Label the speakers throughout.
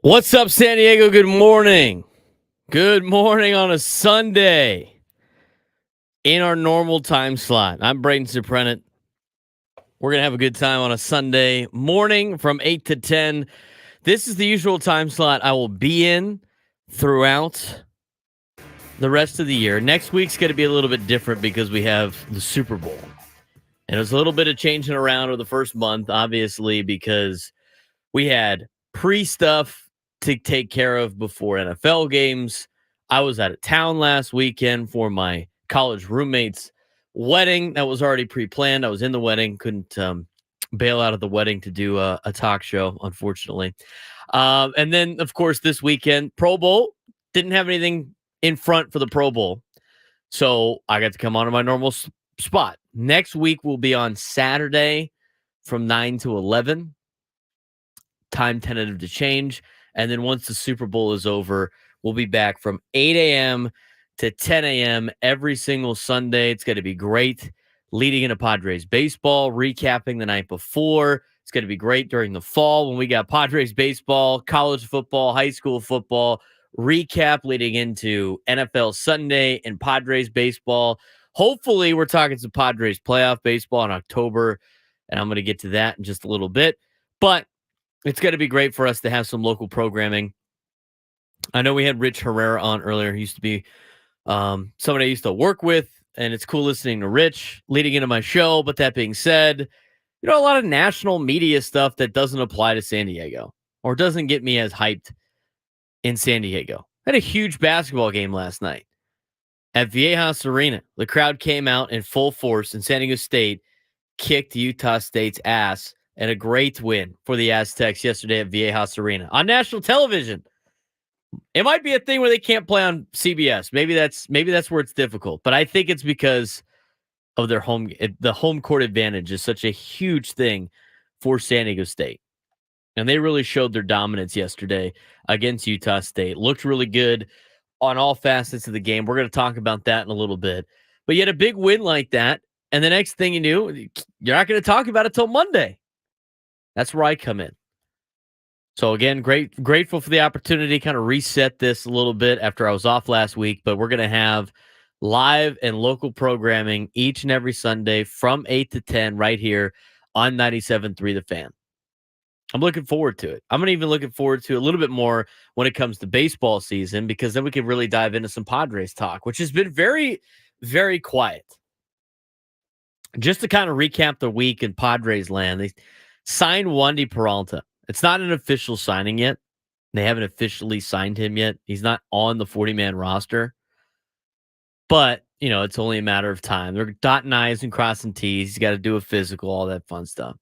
Speaker 1: What's up, San Diego? Good morning. Good morning on a Sunday in our normal time slot. I'm Braden Surprenant. We're going to have a good time on a Sunday morning from 8 to 10. This is the usual time slot I will be in throughout the rest of the year. Next week's going to be a little bit different because we have the Super Bowl. And there's a little bit of changing around over the first month, obviously, because we had pre-stuff to take care of before NFL games. I was out of town last weekend for my college roommate's wedding that was already pre-planned. I was in the wedding, couldn't bail out of the wedding to do a talk show, unfortunately. And then, of course, this weekend, Pro Bowl, didn't have anything in front for the Pro Bowl. So I got to come on to my normal spot. Next week will be on Saturday from 9 to 11. Time tentative to change. And then once the Super Bowl is over, we'll be back from 8 a.m. to 10 a.m. every single Sunday. It's going to be great. Leading into Padres baseball, recapping the night before. It's going to be great during the fall when we got Padres baseball, college football, high school football, recap leading into NFL Sunday and Padres baseball. Hopefully, we're talking some Padres playoff baseball in October, and I'm going to get to that in just a little bit. But it's going to be great for us to have some local programming. I know we had Rich Herrera on earlier. He used to be somebody I used to work with, and it's cool listening to Rich leading into my show. But that being said, a lot of national media stuff that doesn't apply to San Diego or doesn't get me as hyped in San Diego. I had a huge basketball game last night at Viejas Arena. The crowd came out in full force, and San Diego State kicked Utah State's ass. And a great win for the Aztecs yesterday at Viejas Arena on national television. It might be a thing where they can't play on CBS. Maybe that's where it's difficult. But I think it's because of their the home court advantage is such a huge thing for San Diego State. And they really showed their dominance yesterday against Utah State. Looked really good on all facets of the game. We're going to talk about that in a little bit. But you had a big win like that, and the next thing you knew, you're not going to talk about it till Monday. That's where I come in. So again, grateful for the opportunity to kind of reset this a little bit after I was off last week, but we're going to have live and local programming each and every Sunday from 8 to 10 right here on 97.3 The Fan. I'm looking forward to it. I'm even looking forward to a little bit more when it comes to baseball season, because then we can really dive into some Padres talk, which has been very, very quiet. Just to kind of recap the week in Padres land, they signed Wandy Peralta. It's not an official signing yet. They haven't officially signed him yet. He's not on the 40-man roster. But, it's only a matter of time. They're dotting I's and crossing T's. He's got to do a physical, all that fun stuff.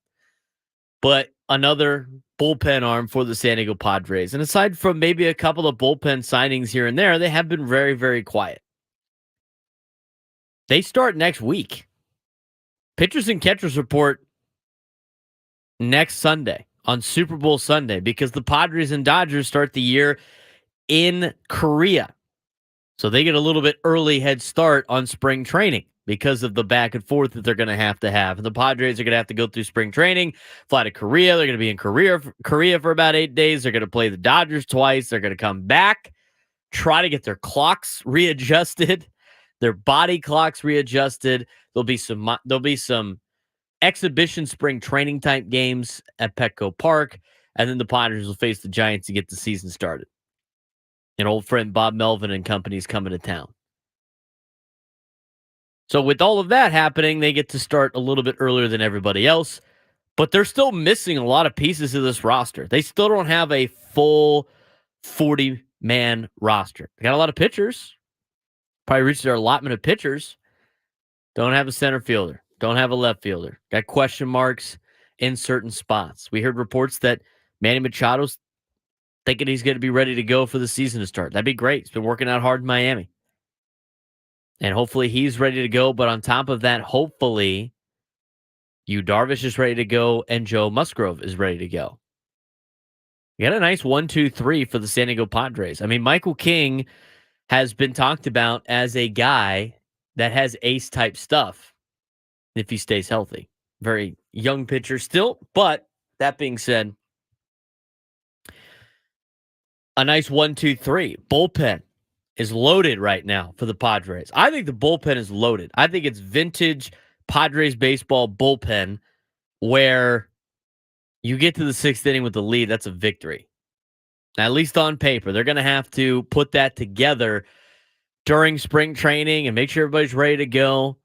Speaker 1: But another bullpen arm for the San Diego Padres. And aside from maybe a couple of bullpen signings here and there, they have been very, very quiet. They start next week. Pitchers and catchers report next Sunday on Super Bowl Sunday, because the Padres and Dodgers start the year in Korea. So they get a little bit early head start on spring training because of the back and forth that they're going to have. And the Padres are going to have to go through spring training, fly to Korea. They're going to be in Korea for about 8 days. They're going to play the Dodgers twice. They're going to come back, try to get their clocks readjusted, their body clocks readjusted. There'll be some exhibition spring training type games at Petco Park, and then the Padres will face the Giants to get the season started. And old friend Bob Melvin and company is coming to town. So with all of that happening, they get to start a little bit earlier than everybody else, but they're still missing a lot of pieces of this roster. They still don't have a full 40-man roster. They got a lot of pitchers. Probably reached their allotment of pitchers. Don't have a center fielder. Don't have a left fielder. Got question marks in certain spots. We heard reports that Manny Machado's thinking he's going to be ready to go for the season to start. That'd be great. He's been working out hard in Miami. And hopefully he's ready to go. But on top of that, hopefully Yu Darvish is ready to go and Joe Musgrove is ready to go. You got a nice 1-2-3 for the San Diego Padres. I mean, Michael King has been talked about as a guy that has ace-type stuff if he stays healthy. Very young pitcher still, but that being said, a nice 1-2-3. Bullpen is loaded right now for the Padres. I think the bullpen is loaded. I think it's vintage Padres baseball bullpen where you get to the sixth inning with the lead. That's a victory. At least on paper. They're going to have to put that together during spring training and make sure everybody's ready to go.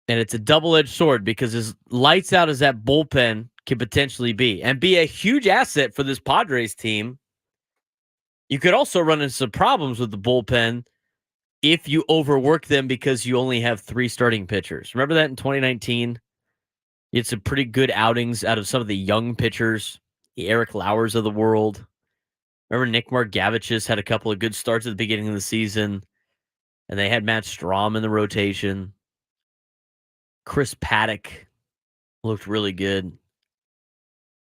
Speaker 1: And it's a double-edged sword because as lights out as that bullpen can potentially be and be a huge asset for this Padres team, you could also run into some problems with the bullpen if you overwork them because you only have 3 starting pitchers. Remember that in 2019? You had some pretty good outings out of some of the young pitchers, the Eric Lauers of the world. Remember Nick Margavicius had a couple of good starts at the beginning of the season, and they had Matt Strahm in the rotation. Chris Paddock looked really good.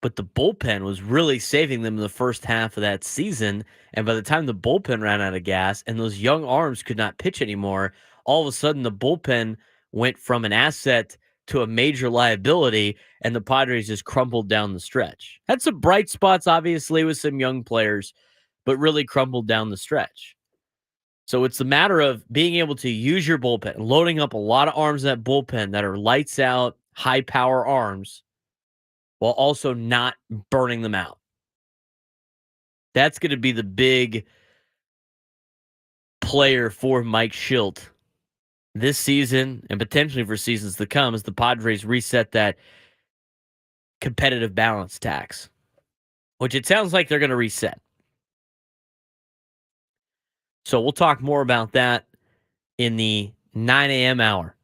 Speaker 1: But the bullpen was really saving them in the first half of that season. And by the time the bullpen ran out of gas and those young arms could not pitch anymore, all of a sudden the bullpen went from an asset to a major liability, and the Padres just crumbled down the stretch. Had some bright spots, obviously, with some young players, but really crumbled down the stretch. So it's a matter of being able to use your bullpen, loading up a lot of arms in that bullpen that are lights out, high power arms, while also not burning them out. That's going to be the big player for Mike Schilt this season and potentially for seasons to come as the Padres reset that competitive balance tax, which it sounds like they're going to reset. So we'll talk more about that in the 9 a.m. hour.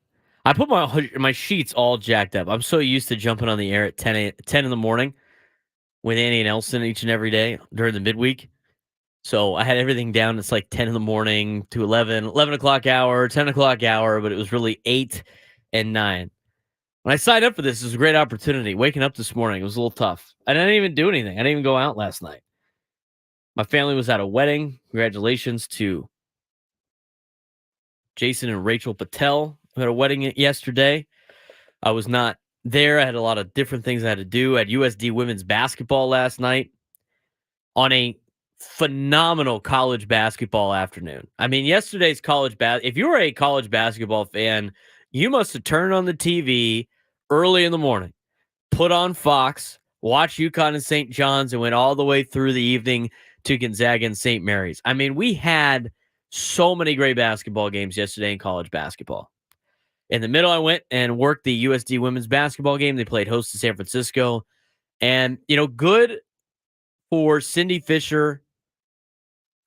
Speaker 1: I put my sheets all jacked up. I'm so used to jumping on the air at 10 in the morning with Annie and Elson each and every day during the midweek. So I had everything down. It's like 10 in the morning to 11 o'clock hour, 10 o'clock hour, but it was really 8 and 9. When I signed up for this, it was a great opportunity. Waking up this morning, it was a little tough. And I didn't even do anything. I didn't even go out last night. My family was at a wedding. Congratulations to Jason and Rachel Patel, who had a wedding yesterday. I was not there. I had a lot of different things I had to do. I had USD women's basketball last night on a phenomenal college basketball afternoon. I mean, yesterday's if you were a college basketball fan, you must have turned on the TV early in the morning, put on Fox, watched UConn and St. John's, and went all the way through the evening to Gonzaga and St. Mary's. I mean, we had so many great basketball games yesterday in college basketball. In the middle, I went and worked the USD women's basketball game. They played host to San Francisco. And, good for Cindy Fisher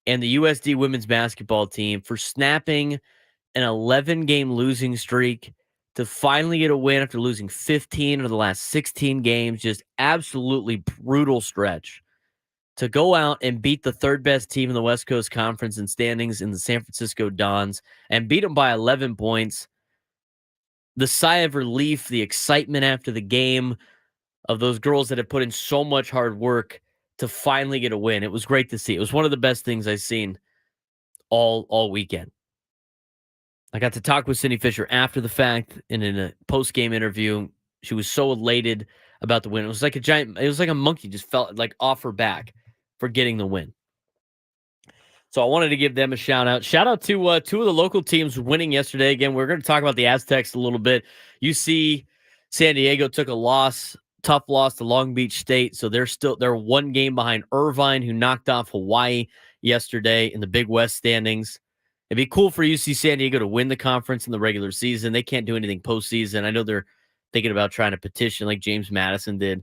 Speaker 1: and the USD women's basketball team for snapping an 11-game losing streak to finally get a win after losing 15 of the last 16 games. Just absolutely brutal stretch to go out and beat the third best team in the West Coast Conference in standings in the San Francisco Dons and beat them by 11 points. The sigh of relief, the excitement after the game of those girls that have put in so much hard work to finally get a win. It was great to see. It was one of the best things I've seen all weekend. I got to talk with Cindy Fisher after the fact and in a post-game interview. She was so elated about the win. It was like a monkey just felt like off her back for getting the win. So I wanted to give them a shout out. Shout out to two of the local teams winning yesterday. Again, we're going to talk about the Aztecs a little bit. You see San Diego took a tough loss to Long Beach State. So they're one game behind Irvine, who knocked off Hawaii yesterday in the Big West standings. It'd be cool for UC San Diego to win the conference in the regular season. They can't do anything postseason. I know they're thinking about trying to petition like James Madison did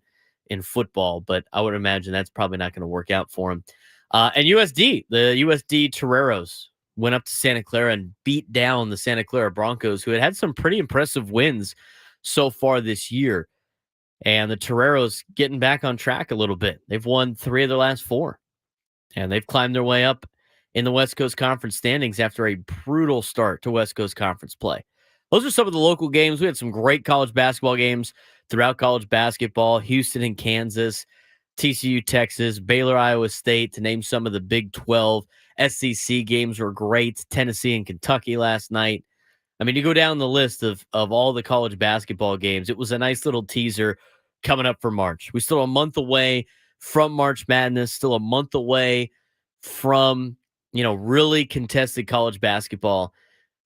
Speaker 1: in football, but I would imagine that's probably not going to work out for them. And the USD Toreros went up to Santa Clara and beat down the Santa Clara Broncos, who had some pretty impressive wins so far this year. And the Toreros getting back on track a little bit. They've won 3 of their last 4, and they've climbed their way up in the West Coast Conference standings after a brutal start to West Coast Conference play. Those are some of the local games. We had some great college basketball games throughout college basketball. Houston and Kansas, TCU, Texas, Baylor, Iowa State, to name some of the Big 12. SEC games were great. Tennessee and Kentucky last night. I mean, you go down the list of all the college basketball games. It was a nice little teaser coming up for March. We're still a month away from March Madness, still a month away from, really contested college basketball,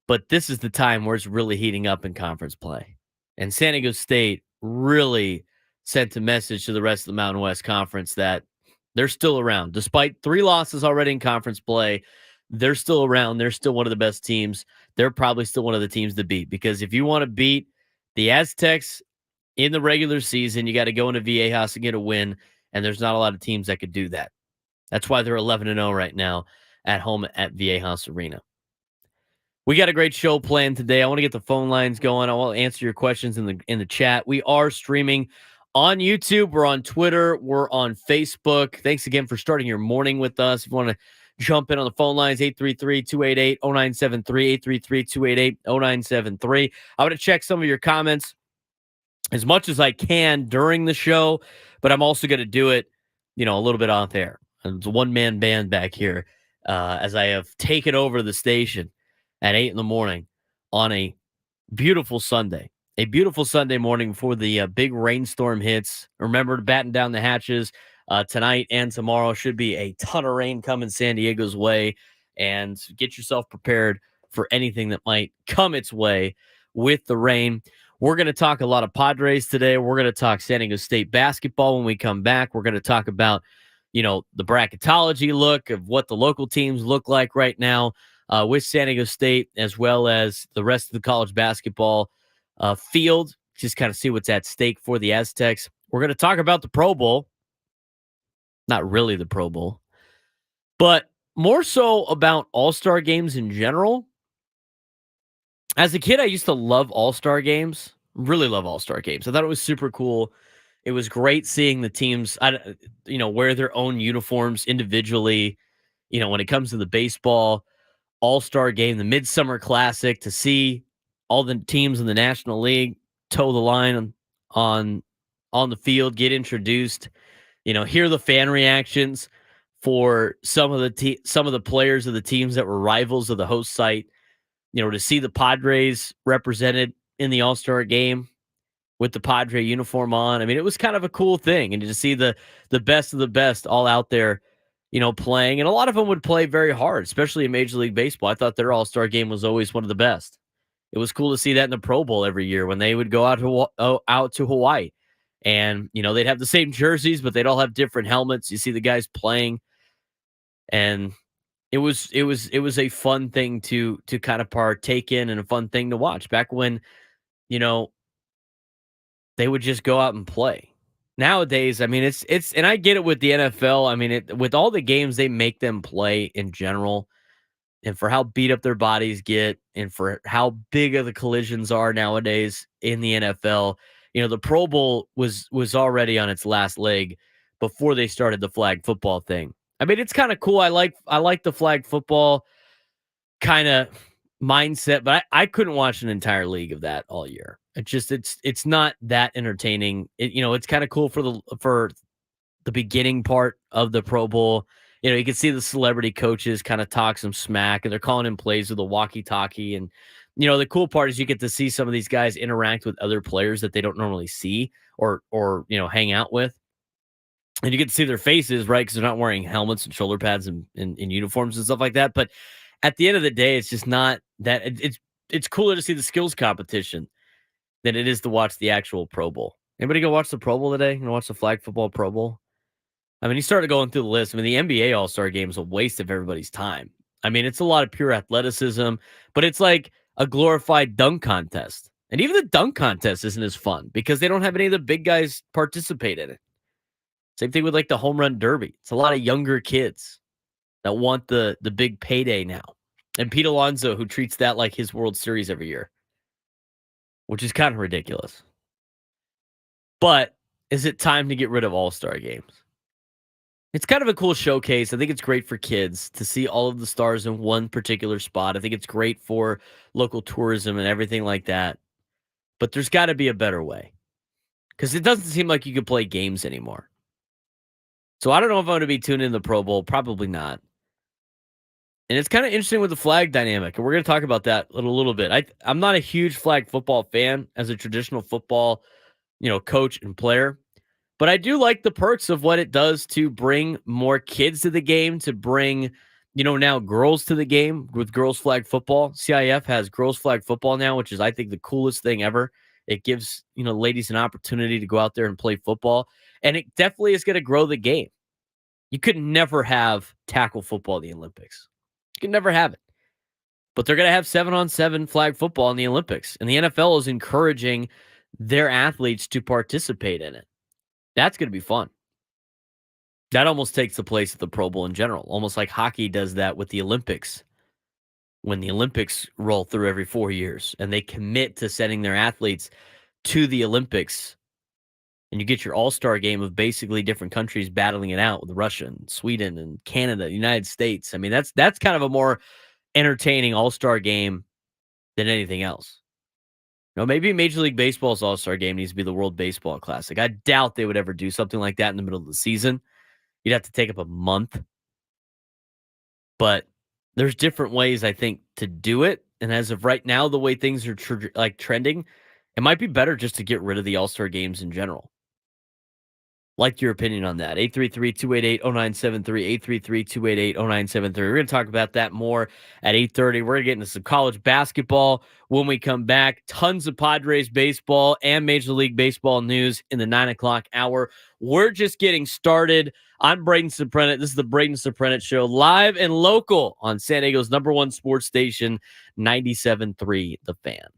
Speaker 1: but this is the time where it's really heating up in conference play. And San Diego State really sent a message to the rest of the Mountain West Conference that they're still around. Despite 3 losses already in conference play, they're still around. They're still one of the best teams. They're probably still one of the teams to beat, because if you want to beat the Aztecs in the regular season, you got to go into Viejas and get a win, and there's not a lot of teams that could do that. That's why they're 11-0 right now at home at Viejas Arena. We got a great show planned today. I want to get the phone lines going. I want to answer your questions in the chat. We are streaming on YouTube. We're on Twitter. We're on Facebook. Thanks again for starting your morning with us. If you want to jump in on the phone lines, 833-288-0973, 833-288-0973. I'm going to check some of your comments as much as I can during the show, but I'm also going to do it, a little bit off air. It's a one-man band back here as I have taken over the station at 8 in the morning on a beautiful Sunday. A beautiful Sunday morning before the big rainstorm hits. Remember to batten down the hatches tonight and tomorrow. Should be a ton of rain coming San Diego's way, and get yourself prepared for anything that might come its way with the rain. We're going to talk a lot of Padres today. We're going to talk San Diego State basketball when we come back. We're going to talk about, the bracketology look of what the local teams look like right now with San Diego State, as well as the rest of the college basketball field. Just kind of see what's at stake for the Aztecs. We're going to talk about the Pro Bowl. Not really the Pro Bowl, but more so about all-star games in general. As a kid, I used to love all-star games. Really love all-star games. I thought it was super cool. It was great seeing the teams, wear their own uniforms individually. When it comes to the baseball all-star game, the Midsummer Classic, to see all the teams in the National League toe the line on the field, get introduced, hear the fan reactions for some of the players of the teams that were rivals of the host site, to see the Padres represented in the all-star game with the Padre uniform on. I mean, it was kind of a cool thing. And to see the best of the best all out there, playing. And a lot of them would play very hard, especially in Major League Baseball. I thought their all-star game was always one of the best. It was cool to see that in the Pro Bowl every year when they would go out to Hawaii. And, they'd have the same jerseys, but they'd all have different helmets. You see the guys playing. And it was a fun thing to kind of partake in, and a fun thing to watch back when, they would just go out and play. Nowadays, I mean, it's and I get it with the NFL. I mean, with all the games they make them play in general, and for how beat up their bodies get, and for how big of the collisions are nowadays in the NFL, the Pro Bowl was already on its last leg before they started the flag football thing. I mean, it's kind of cool. I like the flag football kind of mindset, but I couldn't watch an entire league of that all year. It's not that entertaining. It's kind of cool for the beginning part of the Pro Bowl. You can see the celebrity coaches kind of talk some smack, and they're calling in plays with a walkie-talkie. And, the cool part is you get to see some of these guys interact with other players that they don't normally see or hang out with. And you get to see their faces, right? Because they're not wearing helmets and shoulder pads and uniforms and stuff like that. But at the end of the day, it's just not that. It's cooler to see the skills competition than it is to watch the actual Pro Bowl. Anybody go watch the Pro Bowl today? Watch the flag football Pro Bowl? I mean, he started going through the list. I mean, the NBA All-Star Game is a waste of everybody's time. I mean, it's a lot of pure athleticism, but it's like a glorified dunk contest. And even the dunk contest isn't as fun because they don't have any of the big guys participate in it. Same thing with like the home run derby. It's a lot of younger kids that want the big payday now. And Pete Alonso, who treats that like his World Series every year, which is kind of ridiculous. But is it time to get rid of all-star games? It's kind of a cool showcase. I think it's great for kids to see all of the stars in one particular spot. I think it's great for local tourism and everything like that. But there's got to be a better way, because it doesn't seem like you can play games anymore. So I don't know if I'm going to be tuned in the Pro Bowl. Probably not. And it's kind of interesting with the flag dynamic, and we're going to talk about that a little bit. I'm not a huge flag football fan as a traditional football, coach and player, But I do like the perks of what it does to bring more kids to the game, to bring, now girls to the game with girls flag football. CIF has girls flag football now, which is, I think, the coolest thing ever. It gives, ladies an opportunity to go out there and play football. And it definitely is going to grow the game. You could never have tackle football in the Olympics. You could never have it. But they're going to have 7-on-7 flag football in the Olympics. And the NFL is encouraging their athletes to participate in it. That's going to be fun. That almost takes the place of the Pro Bowl in general, almost like hockey does that with the Olympics. When the Olympics roll through every 4 years and they commit to sending their athletes to the Olympics, and you get your all-star game of basically different countries battling it out with Russia and Sweden and Canada, United States. I mean, that's kind of a more entertaining all-star game than anything else. Maybe Major League Baseball's all-star game needs to be the World Baseball Classic. I doubt they would ever do something like that in the middle of the season. You'd have to take up a month. But there's different ways, I think, to do it. And as of right now, the way things are trending, it might be better just to get rid of the All-Star games in general. Like your opinion on that. 833-288-0973, 833-288-0973. We're going to talk about that more at 8:30. We're going to get into some college basketball when we come back. Tons of Padres baseball and Major League Baseball news in the 9 o'clock hour. We're just getting started. I'm Braden Surprenant. This is the Braden Surprenant Show, live and local on San Diego's #1 sports station, 97.3 The Fan.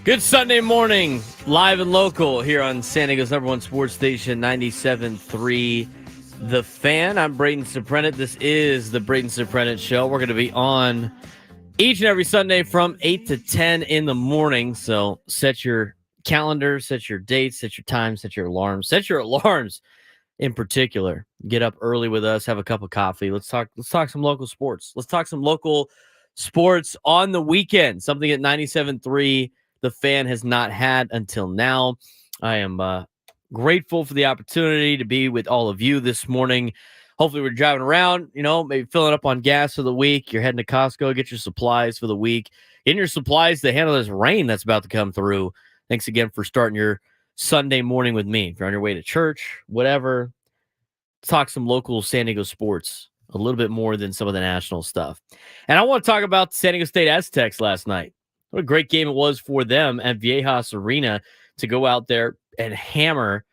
Speaker 1: Good Sunday morning, live and local here on San Diego's number one sports station, 97.3 The Fan. I'm Braden Surprenant. This is the Braden Surprenant Show. We're going to be on each and every Sunday from 8 to 10 in the morning. So set your calendar, set your dates, set your time, set your alarms. Set your alarms in particular. Get up early with us, have a cup of coffee. Let's talk some local sports. Let's talk some local sports on the weekend. Something at 97.3 The Fan has not had until now. I am grateful for the opportunity to be with all of you this morning. Hopefully we're driving around, maybe filling up on gas for the week. You're heading to Costco, get your supplies for the week. Getting your supplies to handle this rain that's about to come through. Thanks again for starting your Sunday morning with me. If you're on your way to church, whatever, let's talk some local San Diego sports a little bit more than some of the national stuff. And I want to talk about the San Diego State Aztecs last night. What a great game it was for them at Viejas Arena to go out there and hammer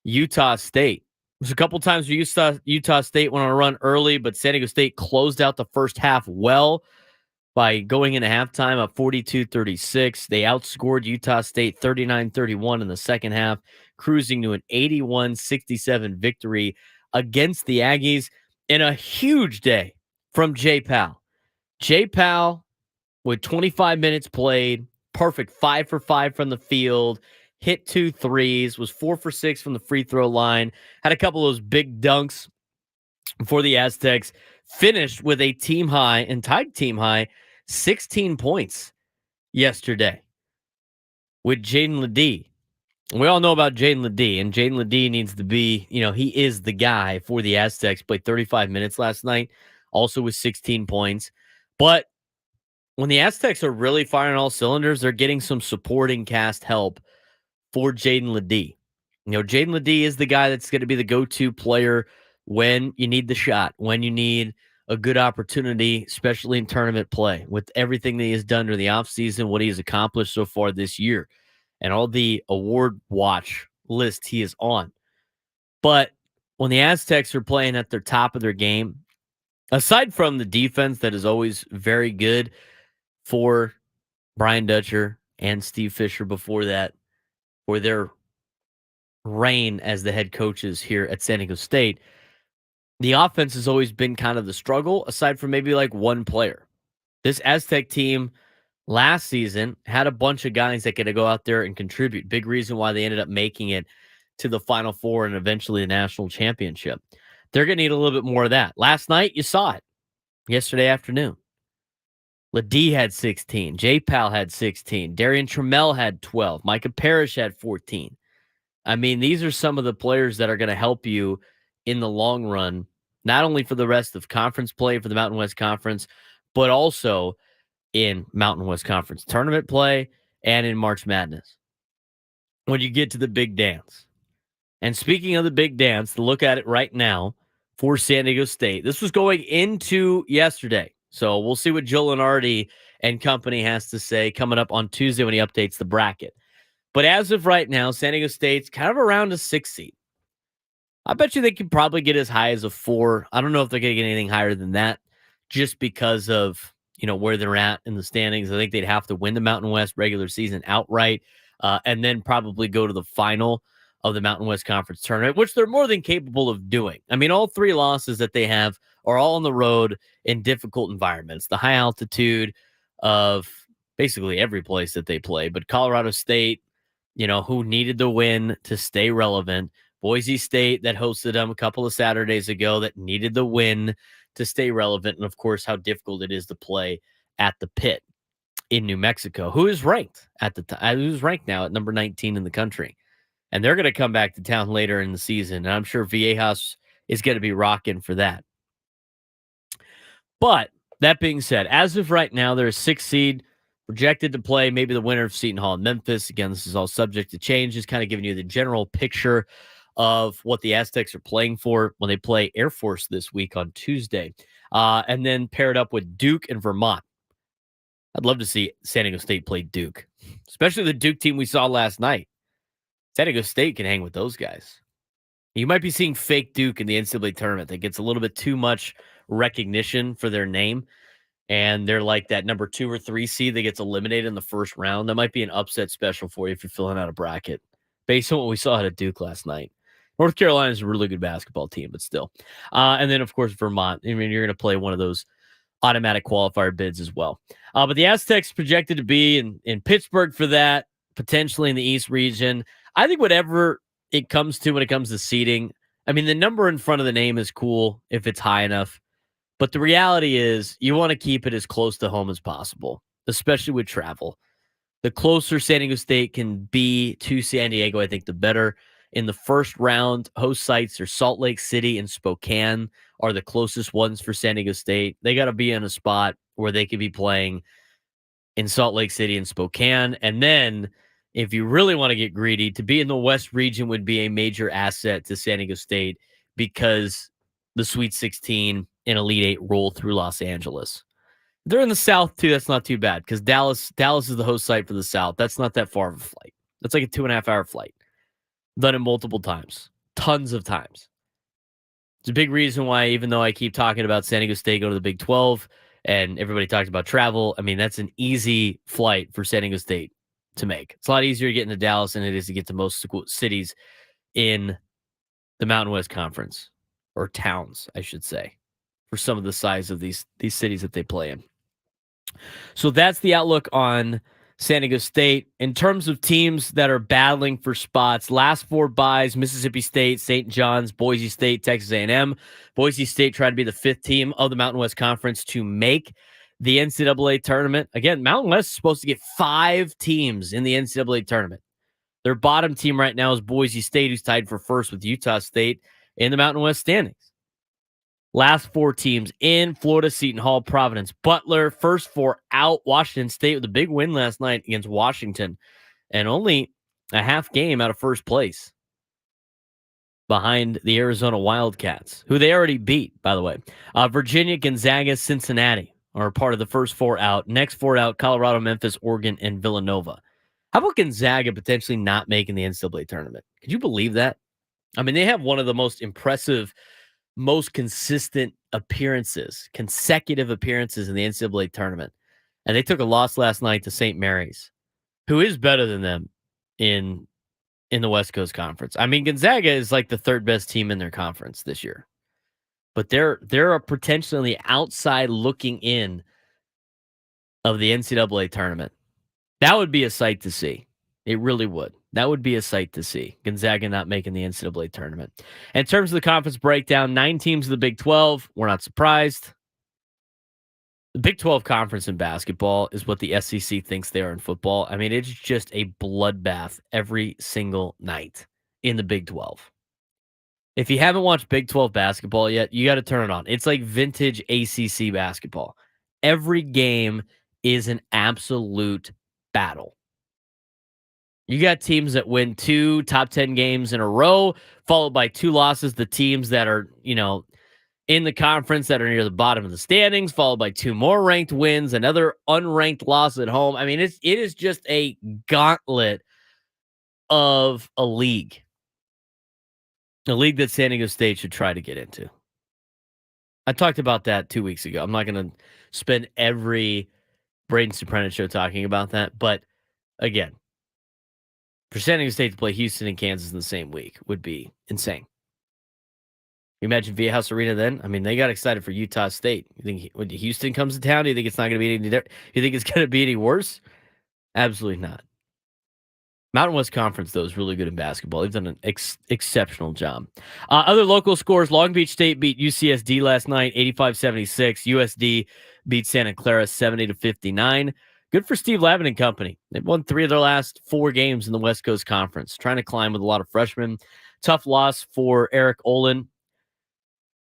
Speaker 1: Utah State. There's a couple times where Utah State went on a run early, but San Diego State closed out the first half well by going into halftime up 42-36. They outscored Utah State 39-31 in the second half, cruising to an 81-67 victory against the Aggies in a huge day from Jay Powell. Jay Powell, with 25 minutes played, perfect 5 for 5 from the field, hit 2 threes, was 4 for 6 from the free throw line, had a couple of those big dunks for the Aztecs, finished with a team high and tied team high 16 points yesterday with Jaden Ledee. We all know about Jaden Ledee, and Jaden Ledee needs to be, he is the guy for the Aztecs. Played 35 minutes last night, also with 16 points. But when the Aztecs are really firing all cylinders, they're getting some supporting cast help for Jaden Ledee. Jaden Ledee is the guy that's going to be the go-to player when you need the shot, when you need a good opportunity, especially in tournament play, with everything that he has done during the offseason, what he has accomplished so far this year, and all the award watch list he is on. But when the Aztecs are playing at their top of their game, aside from the defense that is always very good for Brian Dutcher and Steve Fisher before that, for their reign as the head coaches here at San Diego State, the offense has always been kind of the struggle, aside from maybe like one player. This Aztec team last season had a bunch of guys that could go out there and contribute. Big reason why they ended up making it to the Final Four and eventually the national championship. They're going to need a little bit more of that. Last night, you saw it. Yesterday afternoon, Ledee had 16. Jay Powell had 16. Darian Trammell had 12. Micah Parrish had 14. I mean, these are some of the players that are going to help you in the long run, not only for the rest of conference play for the Mountain West Conference, but also in Mountain West Conference tournament play and in March Madness when you get to the big dance. And speaking of the big dance, to look at it right now for San Diego State, this was going into yesterday. So we'll see what Joe Lenardi and company has to say coming up on Tuesday when he updates the bracket. But as of right now, San Diego State's kind of around a 6 seed. I bet you they could probably get as high as a 4. I don't know if they're going to get anything higher than that just because of, where they're at in the standings. I think they'd have to win the Mountain West regular season outright and then probably go to the final of the Mountain West Conference tournament, which they're more than capable of doing. I mean, all 3 losses that they have are all on the road in difficult environments, the high altitude of basically every place that they play. But Colorado State, who needed the win to stay relevant. Boise State, that hosted them a couple of Saturdays ago, that needed the win to stay relevant. And, of course, how difficult it is to play at the Pit in New Mexico, who is ranked at the time, who's ranked now at number 19 in the country. And they're going to come back to town later in the season. And I'm sure Viejas is going to be rocking for that. But that being said, as of right now, they're a 6 seed, projected to play maybe the winner of Seton Hall and Memphis. Again, this is all subject to change. Just kind of giving you the general picture of what the Aztecs are playing for when they play Air Force this week on Tuesday. And then paired up with Duke and Vermont. I'd love to see San Diego State play Duke, especially the Duke team we saw last night. San Diego State can hang with those guys. You might be seeing fake Duke in the NCAA tournament that gets a little bit too much recognition for their name. and they're like that number 2 or 3 seed that gets eliminated in the first round. That might be an upset special for you if you're filling out a bracket based on what we saw at Duke last night. North Carolina is a really good basketball team, but still. And then, of course, Vermont. I mean, you're going to play one of those automatic qualifier bids as well. But the Aztecs projected to be in Pittsburgh for that, potentially in the East region. I think whatever it comes to when it comes to seeding, I mean, the number in front of the name is cool if it's high enough. But the reality is you want to keep it as close to home as possible, especially with travel. The closer San Diego State can be to San Diego, I think the better. In the first round, host sites are Salt Lake City and Spokane are the closest ones for San Diego State. They got to be in a spot where they could be playing in Salt Lake City and Spokane. And then if you really want to get greedy, to be in the West region would be a major asset to San Diego State because the Sweet 16 and Elite 8 roll through Los Angeles. They're in the South too. That's not too bad because Dallas is the host site for the South. That's not that far of a flight. That's like a 2.5-hour flight. Done it multiple times, tons of times. It's a big reason why, even though I keep talking about San Diego State going to the Big 12 and everybody talks about travel, I mean, that's an easy flight for San Diego State to make. It's a lot easier to get into Dallas than it is to get to most cities in the Mountain West Conference, or towns, I should say, for some of the size of these cities that they play in. So that's the outlook on San Diego State. In terms of teams that are battling for spots, last 4 byes: Mississippi State, St. John's, Boise State, Texas A&M. Boise State tried to be the 5th team of the Mountain West Conference to make the NCAA tournament. Again, Mountain West is supposed to get 5 teams in the NCAA tournament. Their bottom team right now is Boise State, who's tied for first with Utah State in the Mountain West standings. Last 4 teams in: Florida, Seton Hall, Providence, Butler. First 4 out: Washington State with a big win last night against Washington and only a half game out of first place behind the Arizona Wildcats, who they already beat, by the way. Virginia, Gonzaga, Cincinnati are part of the first 4 out. Next 4 out: Colorado, Memphis, Oregon, and Villanova. How about Gonzaga potentially not making the NCAA tournament? Could you believe that? I mean, they have one of the most impressive, most consistent appearances, consecutive appearances in the NCAA tournament. And they took a loss last night to St. Mary's, who is better than them in the West Coast Conference. I mean, Gonzaga is like the 3rd best team in their conference this year. But they're a potentially outside looking in of the NCAA tournament. That would be a sight to see. It really would. That would be a sight to see. Gonzaga not making the NCAA tournament. In terms of the conference breakdown, 9 teams of the Big 12. We're not surprised. The Big 12 conference in basketball is what the SEC thinks they are in football. I mean, it's just a bloodbath every single night in the Big 12. If you haven't watched Big 12 basketball yet, you got to turn it on. It's like vintage ACC basketball. Every game is an absolute battle. You got teams that win 2 top 10 games in a row, followed by 2 losses. The teams that are, in the conference that are near the bottom of the standings, followed by 2 more ranked wins, another unranked loss at home. I mean, it is just a gauntlet of a league that San Diego State should try to get into. I talked about that 2 weeks ago. I'm not going to spend every Braden Surprenant show talking about that, but again, for San Diego State to play Houston and Kansas in the same week would be insane. You imagine Viejas Arena then? I mean, they got excited for Utah State. You think when Houston comes to town, do you think it's not going to be any different? You think it's going to be any worse? Absolutely not. Mountain West Conference, though, is really good in basketball. They've done an exceptional job. Other local scores: Long Beach State beat UCSD last night, 85-76. USD beat Santa Clara 70-59. Good for Steve Lavin and company. They've won 3 of their last 4 games in the West Coast Conference, trying to climb with a lot of freshmen. Tough loss for Eric Olin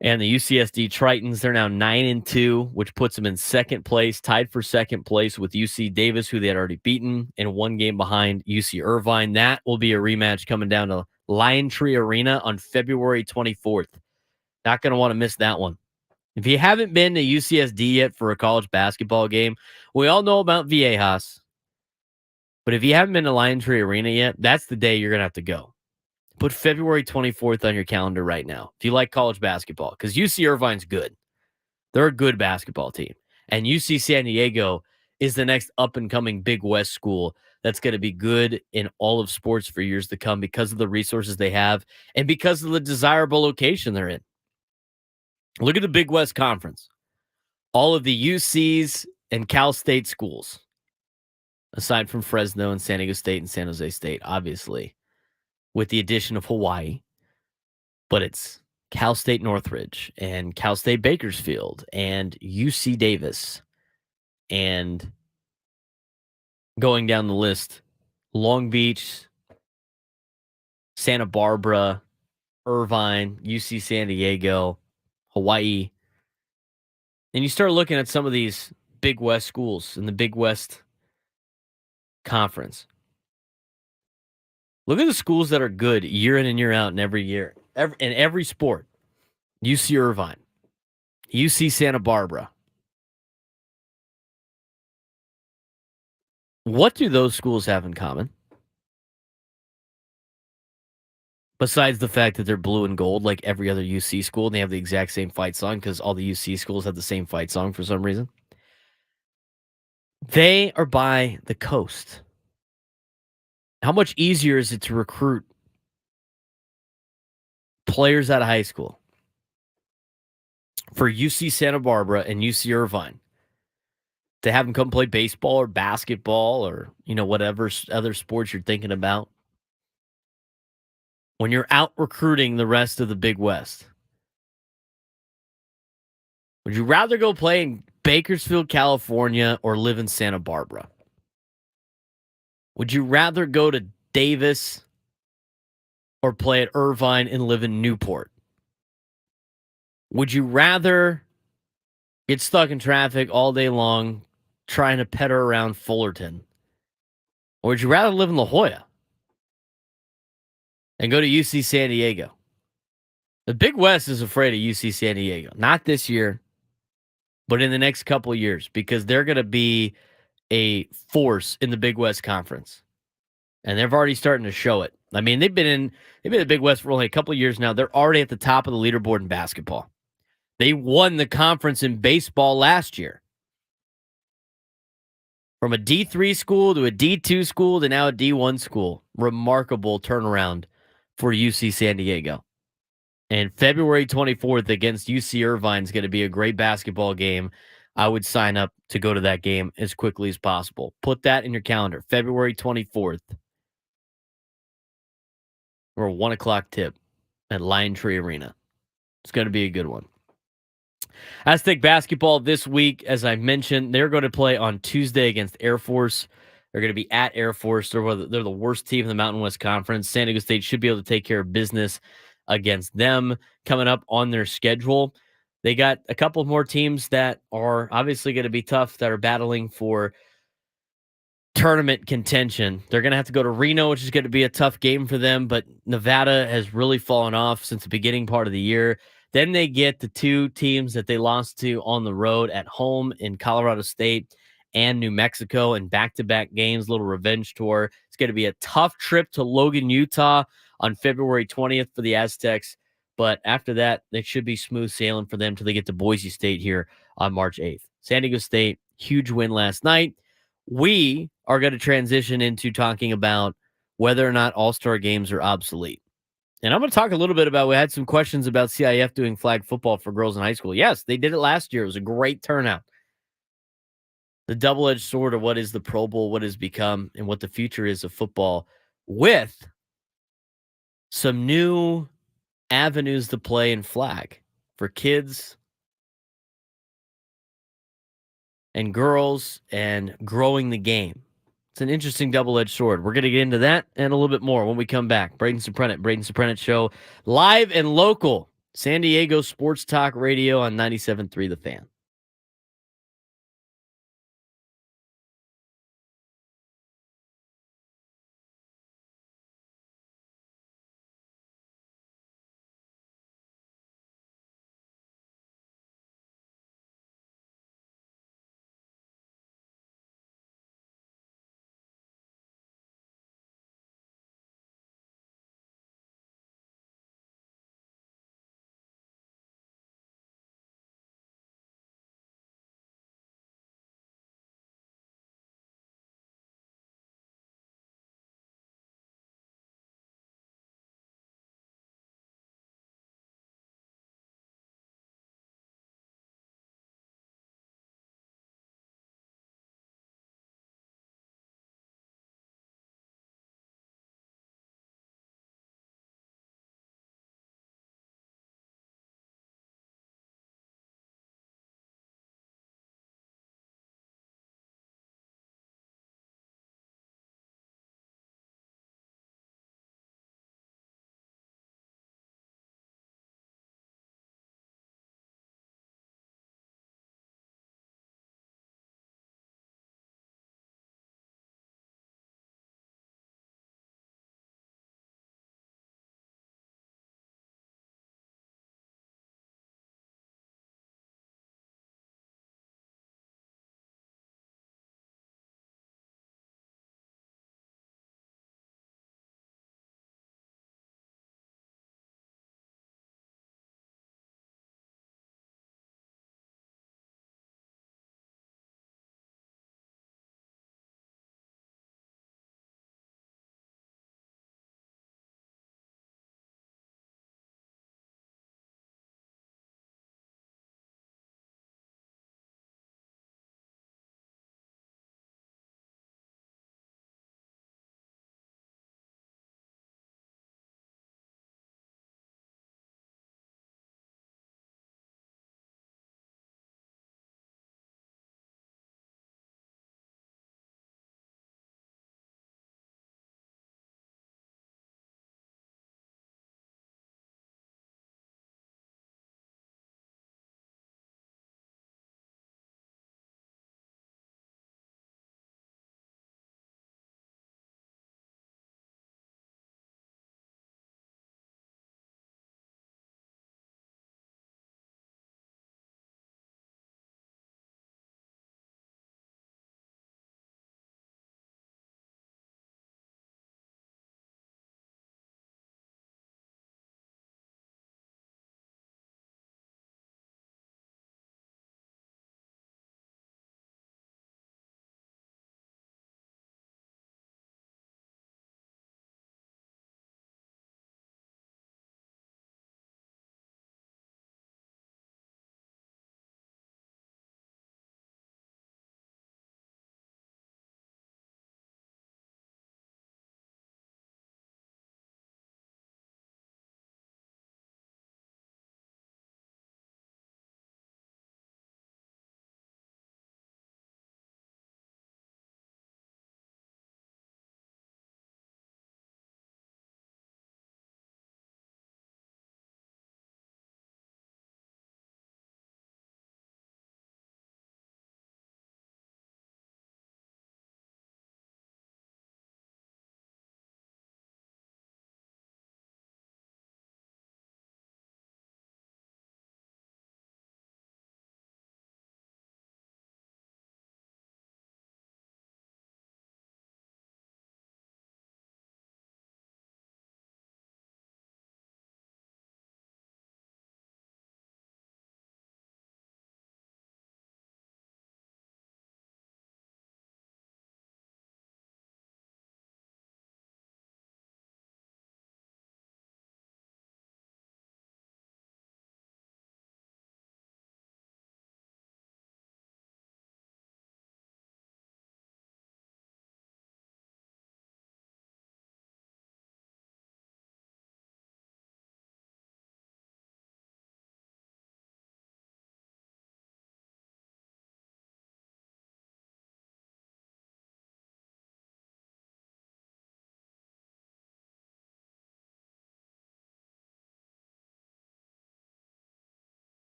Speaker 1: and the UCSD Tritons. They're now 9-2, which puts them in second place, tied for second place with UC Davis, who they had already beaten, and 1 game behind UC Irvine. That will be a rematch coming down to Lion Tree Arena on February 24th. Not going to want to miss that one. If you haven't been to UCSD yet for a college basketball game, we all know about Viejas. But if you haven't been to Lion Tree Arena yet, that's the day you're going to have to go. Put February 24th on your calendar right now if you like college basketball, because UC Irvine's good. They're a good basketball team. And UC San Diego is the next up and coming Big West school that's going to be good in all of sports for years to come because of the resources they have and because of the desirable location they're in. Look at the Big West Conference. All of the UCs and Cal State schools, aside from Fresno and San Diego State and San Jose State, obviously, with the addition of Hawaii. But it's Cal State Northridge and Cal State Bakersfield and UC Davis and going down the list, Long Beach, Santa Barbara, Irvine, UC San Diego, Hawaii. And you start looking at some of these Big West schools in the Big West Conference. Look at the schools that are good year in and year out and every year, in every sport. UC Irvine, UC Santa Barbara. What do those schools have in common? Besides the fact that they're blue and gold like every other UC school, and they have the exact same fight song because all the UC schools have the same fight song for some reason. They are by the coast. How much easier is it to recruit players out of high school for UC Santa Barbara and UC Irvine to have them come play baseball or basketball or, whatever other sports you're thinking about when you're out recruiting the rest of the Big West? Would you rather go play in Bakersfield, California, or live in Santa Barbara? Would you rather go to Davis or play at Irvine and live in Newport? Would you rather get stuck in traffic all day long trying to petter around Fullerton? Or would you rather live in La Jolla and go to UC San Diego? The Big West is afraid of UC San Diego. Not this year, but in the next couple of years, because they're going to be a force in the Big West Conference. And they're already starting to show it. I mean, they've been in the Big West for only a couple of years now. They're already at the top of the leaderboard in basketball. They won the conference in baseball last year. From a D3 school to a D2 school to now a D1 school. Remarkable turnaround for UC San Diego. And February 24th against UC Irvine is going to be a great basketball game. I would sign up to go to that game as quickly as possible. Put that in your calendar. February 24th. Or a 1 o'clock tip at Lion Tree Arena. It's going to be a good one. Aztec basketball this week, as I mentioned, they're going to play on Tuesday against Air Force. They're going to be at Air Force. They're the worst team in the Mountain West Conference. San Diego State should be able to take care of business against them coming up on their schedule. They got a couple more teams that are obviously going to be tough that are battling for tournament contention. They're going to have to go to Reno, which is going to be a tough game for them, but Nevada has really fallen off since the beginning part of the year. Then they get the two teams that they lost to on the road at home in Colorado State and New Mexico in back-to-back games, little revenge tour. It's going to be a tough trip to Logan, Utah on February 20th for the Aztecs, but after that, it should be smooth sailing for them till they get to Boise State here on March 8th. San Diego State, huge win last night. We are going to transition into talking about whether or not all-star games are obsolete. And I'm going to talk a little bit about, we had some questions about CIF doing flag football for girls in high school. Yes, they did it last year. It was a great turnout. The double-edged sword of what is the Pro Bowl, what has become, and what the future is of football with some new avenues to play in flag for kids and girls and growing the game. It's an interesting double-edged sword. We're going to get into that and a little bit more when we come back. Braden Surprenant Show, live and local, San Diego Sports Talk Radio on 97.3 The Fan.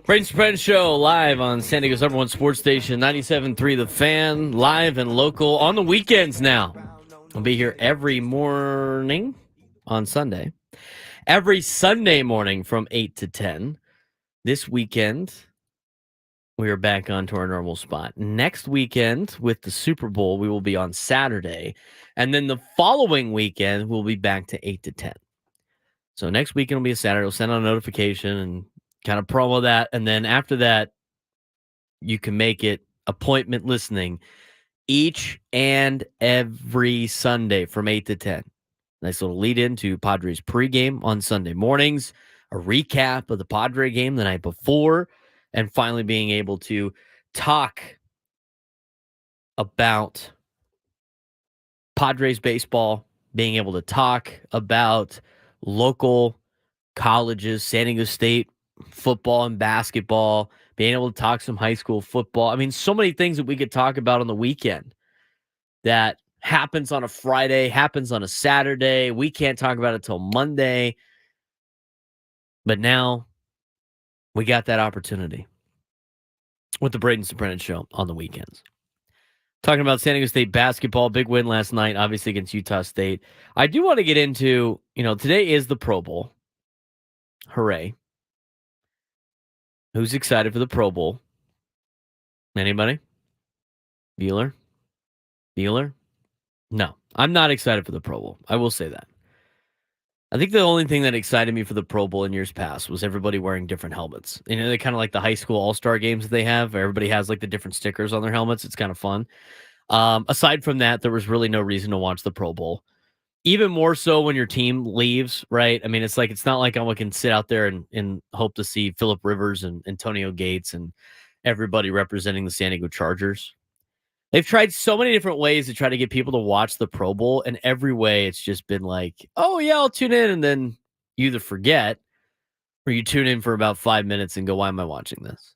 Speaker 1: Braden Surprenant Show live on San Diego's #1 sports station, 97.3 The Fan, live and local on the weekends now. I'll be here every morning on Sunday. Every Sunday morning from 8 to 10. This weekend, we are back onto our normal spot. Next weekend with the Super Bowl, we will be on Saturday. And then the following weekend, we'll be back to 8 to 10. So next weekend will be a Saturday. We'll send out a notification and kind of promo that. And then after that, you can make it appointment listening each and every Sunday from 8 to 10. Nice little lead into Padres pregame on Sunday mornings, a recap of the Padre game the night before, and finally being able to talk about Padres baseball, being able to talk about local colleges, San Diego State football and basketball, being able to talk some high school football. I mean, so many things that we could talk about on the weekend that happens on a Friday, happens on a Saturday. We can't talk about it till Monday. But now we got that opportunity with the Braden Surprenant Show on the weekends. Talking about San Diego State basketball, big win last night, obviously against Utah State. I do want to get into, today is the Pro Bowl. Hooray. Who's excited for the Pro Bowl? Anybody? Bueller? No, I'm not excited for the Pro Bowl. I will say that. I think the only thing that excited me for the Pro Bowl in years past was everybody wearing different helmets. They kind of like the high school all-star games that they have. Everybody has like the different stickers on their helmets. It's kind of fun. Aside from that, there was really no reason to watch the Pro Bowl. Even more so when your team leaves, right? I mean, it's not like I can sit out there and hope to see Phillip Rivers and Antonio Gates and everybody representing the San Diego Chargers. They've tried so many different ways to try to get people to watch the Pro Bowl, and every way it's just been like, oh, yeah, I'll tune in, and then you either forget or you tune in for about 5 minutes and go, why am I watching this?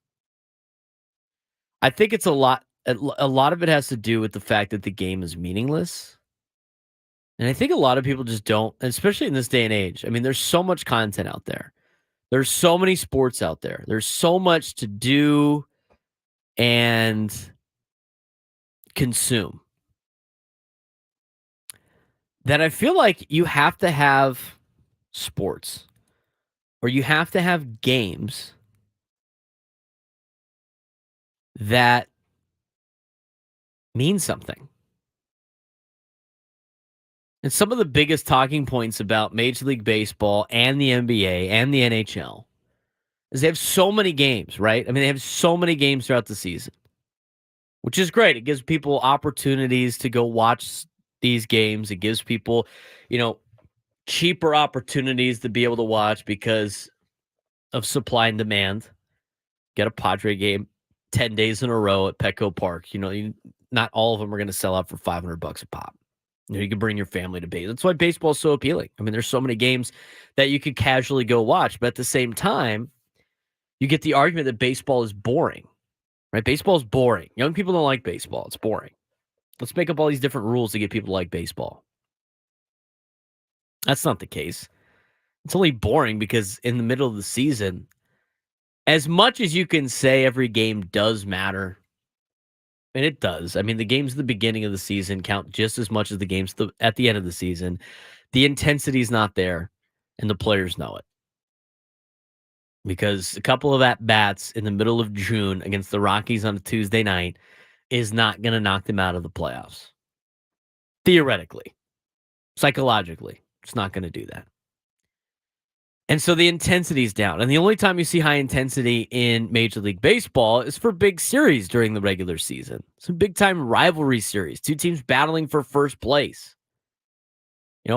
Speaker 1: I think it's a lot of it has to do with the fact that the game is meaningless. And I think a lot of people just don't, especially in this day and age. I mean, there's so much content out there. There's so many sports out there. There's so much to do and consume that I feel like you have to have sports or you have to have games that mean something. And some of the biggest talking points about Major League Baseball and the NBA and the NHL is they have so many games, right? I mean, they have so many games throughout the season, which is great. It gives people opportunities to go watch these games. It gives people, cheaper opportunities to be able to watch because of supply and demand. Get a Padre game 10 days in a row at Petco Park. Not all of them are going to sell out for $500 a pop. You can bring your family to baseball. That's why baseball is so appealing. I mean, there's so many games that you could casually go watch, but at the same time, you get the argument that baseball is boring, right? Baseball is boring. Young people don't like baseball. It's boring. Let's make up all these different rules to get people to like baseball. That's not the case. It's only boring because in the middle of the season, as much as you can say every game does matter, and it does. I mean, the games at the beginning of the season count just as much as the games at the end of the season. The intensity is not there, and the players know it. Because a couple of at-bats in the middle of June against the Rockies on a Tuesday night is not going to knock them out of the playoffs. Theoretically. Psychologically, it's not going to do that. And so the intensity is down. And the only time you see high intensity in Major League Baseball is for big series during the regular season. Some big-time rivalry series. Two teams battling for first place.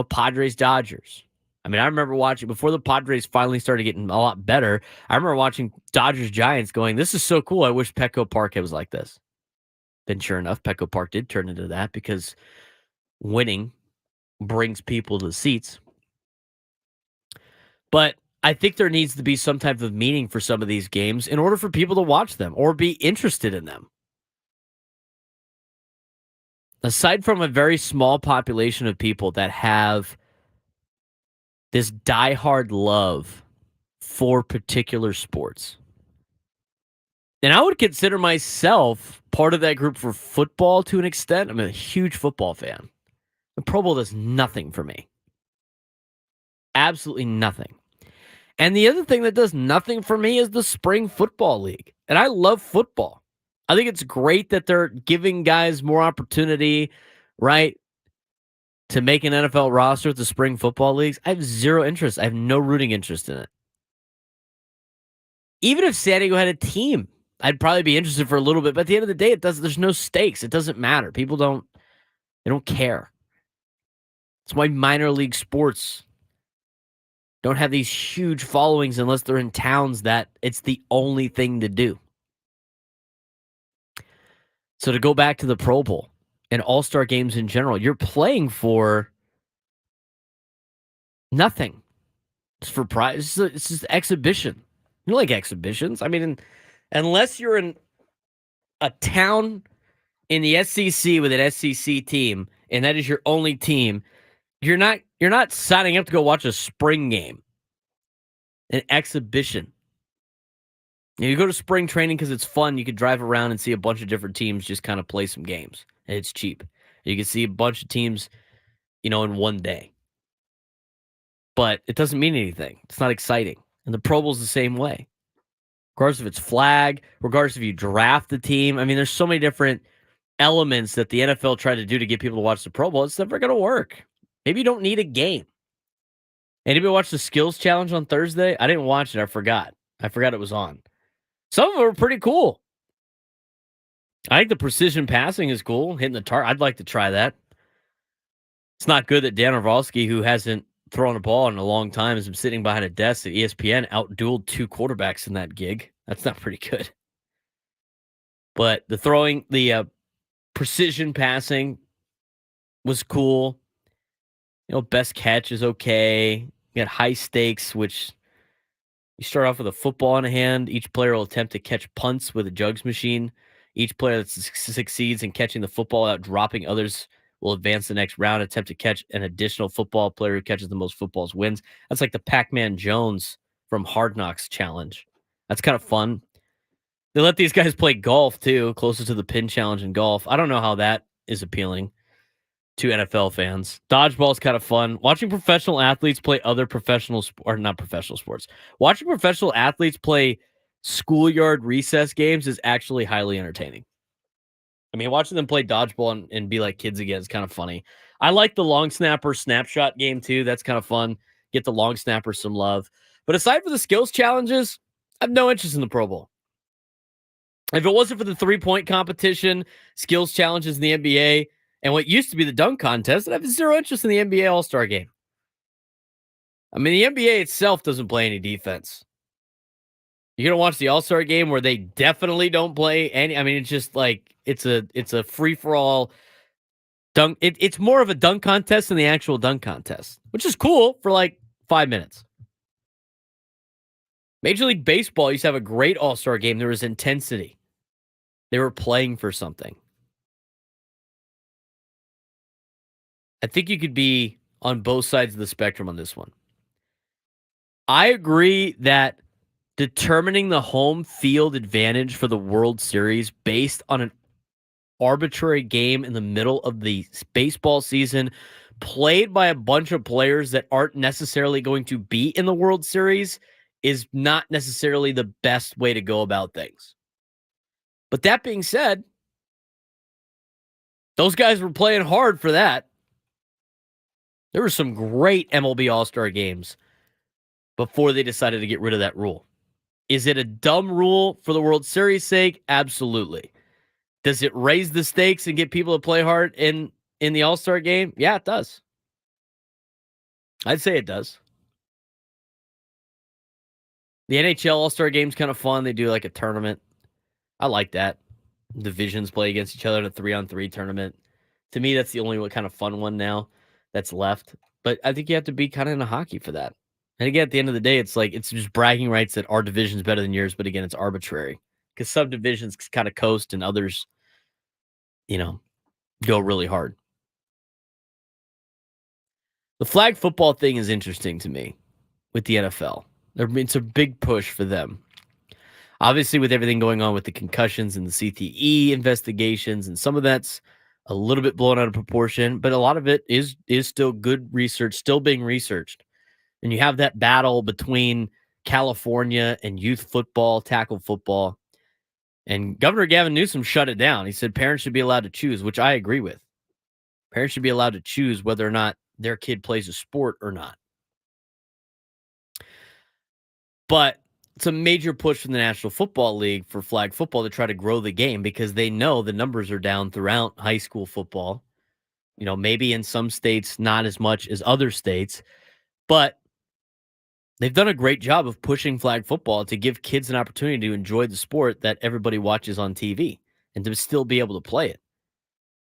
Speaker 1: Padres, Dodgers. I mean, I remember watching, before the Padres finally started getting a lot better, I remember watching Dodgers, Giants going, this is so cool. I wish Petco Park was like this. Then sure enough, Petco Park did turn into that because winning brings people to the seats. But I think there needs to be some type of meaning for some of these games in order for people to watch them or be interested in them. Aside from a very small population of people that have this diehard love for particular sports. And I would consider myself part of that group for football to an extent. I'm a huge football fan. The Pro Bowl does nothing for me. Absolutely nothing. And the other thing that does nothing for me is the Spring Football League. And I love football. I think it's great that they're giving guys more opportunity, right, to make an NFL roster with the Spring Football Leagues. I have zero interest. I have no rooting interest in it. Even if San Diego had a team, I'd probably be interested for a little bit. But at the end of the day, there's no stakes. It doesn't matter. People don't care. It's why minor league sports don't have these huge followings unless they're in towns that it's the only thing to do. So to go back to the Pro Bowl and all-star games in general, you're playing for nothing. It's for prize. It's just exhibition. You like exhibitions. I mean, unless you're in a town in the SEC with an SEC team, and that is your only team, you're not signing up to go watch a spring game, an exhibition. You go to spring training because it's fun. You could drive around and see a bunch of different teams just kind of play some games, and it's cheap. You can see a bunch of teams, in one day. But it doesn't mean anything. It's not exciting. And the Pro Bowl's the same way. Regardless if it's flag, regardless if you draft the team. I mean, there's so many different elements that the NFL tried to do to get people to watch the Pro Bowl. It's never going to work. Maybe you don't need a game. Anybody watch the skills challenge on Thursday? I didn't watch it. I forgot it was on. Some of them were pretty cool. I think the precision passing is cool. Hitting the target. I'd like to try that. It's not good that Dan Orvalsky, who hasn't thrown a ball in a long time, has been sitting behind a desk at ESPN, outdueled two quarterbacks in that gig. That's not pretty good. But the throwing, the precision passing was cool. Best catch is okay. You got high stakes, which you start off with a football in hand. Each player will attempt to catch punts with a jugs machine. Each player that succeeds in catching the football without dropping others will advance the next round, attempt to catch an additional football. Player who catches the most footballs wins. That's like the Pac-Man Jones from Hard Knocks challenge. That's kind of fun. They let these guys play golf, too, closest to the pin challenge in golf. I don't know how that is appealing to NFL fans. Dodgeball is kind of fun. Watching professional athletes play other professional or not professional sports. Watching professional athletes play schoolyard recess games is actually highly entertaining. I mean, watching them play dodgeball and be like kids again is kind of funny. I like the long snapper snapshot game too. That's kind of fun. Get the long snapper some love. But aside from the skills challenges, I have no interest in the Pro Bowl. If it wasn't for the 3-point competition, skills challenges in the NBA, and what used to be the dunk contest, I have zero interest in the NBA All-Star game. I mean, the NBA itself doesn't play any defense. You're going to watch the All-Star game where they definitely don't play any. I mean, it's just like it's a free-for-all dunk. It's more of a dunk contest than the actual dunk contest, which is cool for like 5 minutes. Major League Baseball used to have a great All-Star game. There was intensity. They were playing for something. I think you could be on both sides of the spectrum on this one. I agree that determining the home field advantage for the World Series based on an arbitrary game in the middle of the baseball season played by a bunch of players that aren't necessarily going to be in the World Series is not necessarily the best way to go about things. But that being said, those guys were playing hard for that. There were some great MLB All-Star games before they decided to get rid of that rule. Is it a dumb rule for the World Series' sake? Absolutely. Does it raise the stakes and get people to play hard in the All-Star game? Yeah, it does. I'd say it does. The NHL All-Star Game's kind of fun. They do like a tournament. I like that. Divisions play against each other in a 3-on-3 tournament. To me, that's the only kind of fun one now that's left. But I think you have to be kind of into hockey for that. And again, at the end of the day, it's like it's just bragging rights that our division's better than yours. But again, it's arbitrary because some divisions kind of coast and others, go really hard. The flag football thing is interesting to me with the NFL. It's a big push for them. Obviously, with everything going on with the concussions and the CTE investigations, and some of that's a little bit blown out of proportion, but a lot of it is still good research, still being researched. And you have that battle between California and youth football, tackle football. And Governor Gavin Newsom shut it down. He said parents should be allowed to choose, which I agree with. Parents should be allowed to choose whether or not their kid plays a sport or not. But it's a major push from the National Football League for flag football to try to grow the game because they know the numbers are down throughout high school football. Maybe in some states, not as much as other states, but they've done a great job of pushing flag football to give kids an opportunity to enjoy the sport that everybody watches on TV and to still be able to play it.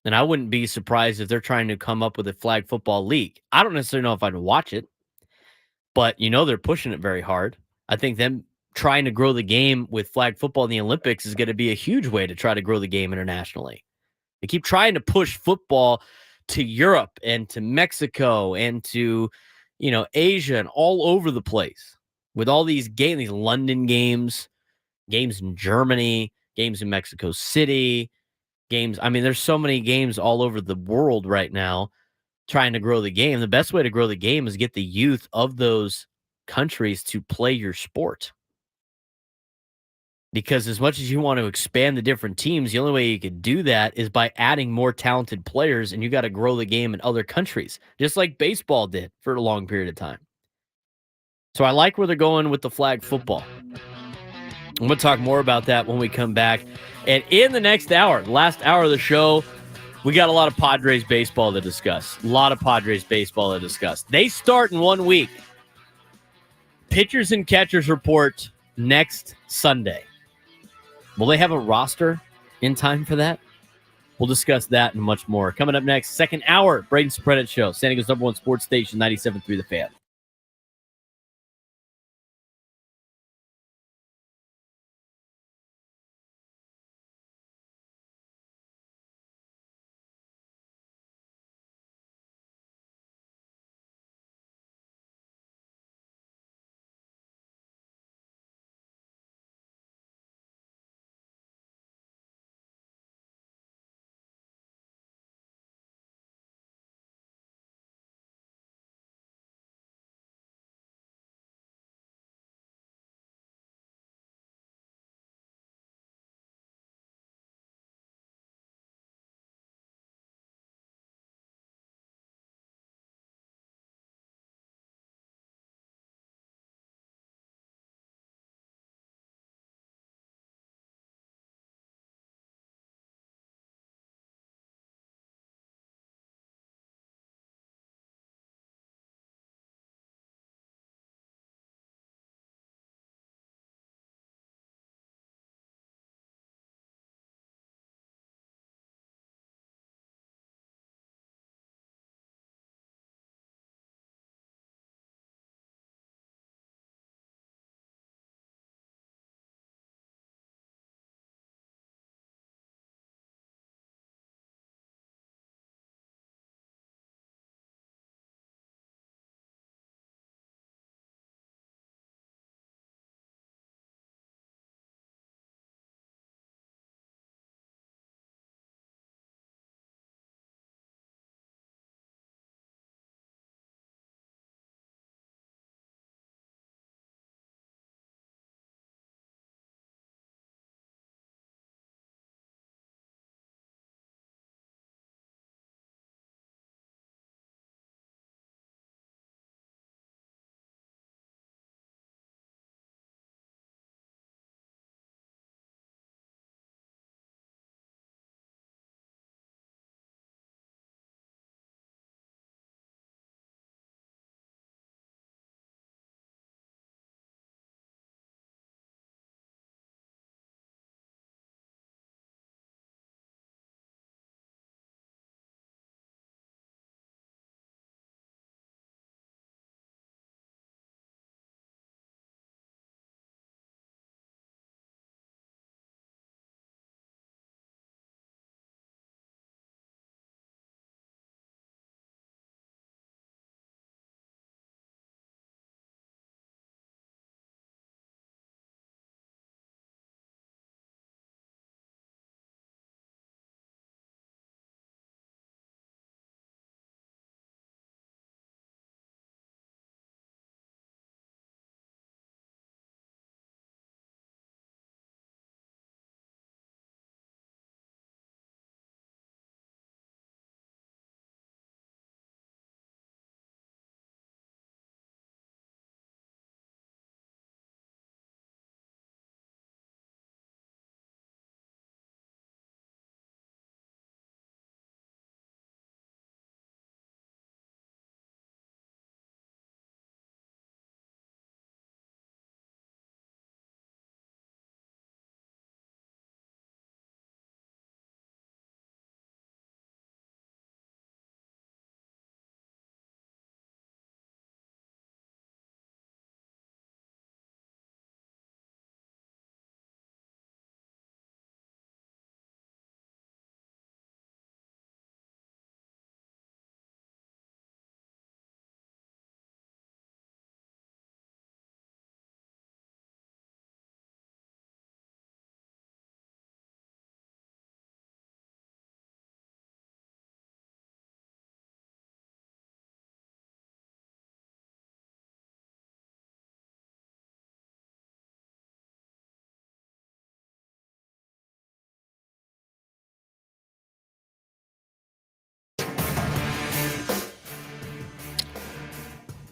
Speaker 1: And I wouldn't be surprised if they're trying to come up with a flag football league. I don't necessarily know if I'd watch it, but they're pushing it very hard. I think them trying to grow the game with flag football in the Olympics is going to be a huge way to try to grow the game internationally. They keep trying to push football to Europe and to Mexico and to, Asia and all over the place with all these games, these London games, games in Germany, games in Mexico City, games. I mean, there's so many games all over the world right now trying to grow the game. The best way to grow the game is get the youth of those countries to play your sport. Because as much as you want to expand the different teams, the only way you could do that is by adding more talented players, and you got to grow the game in other countries, just like baseball did for a long period of time. So I like where they're going with the flag football. I'm going to talk more about that when we come back. And in the next hour, the last hour of the show, we got a lot of Padres baseball to discuss. A lot of Padres baseball to discuss. They start in 1 week. Pitchers and catchers report next Sunday. Will they have a roster in time for that? We'll discuss that and much more. Coming up next, second hour, Braden Surprenant Show, San Diego's #1 sports station, 97.3 The Fan.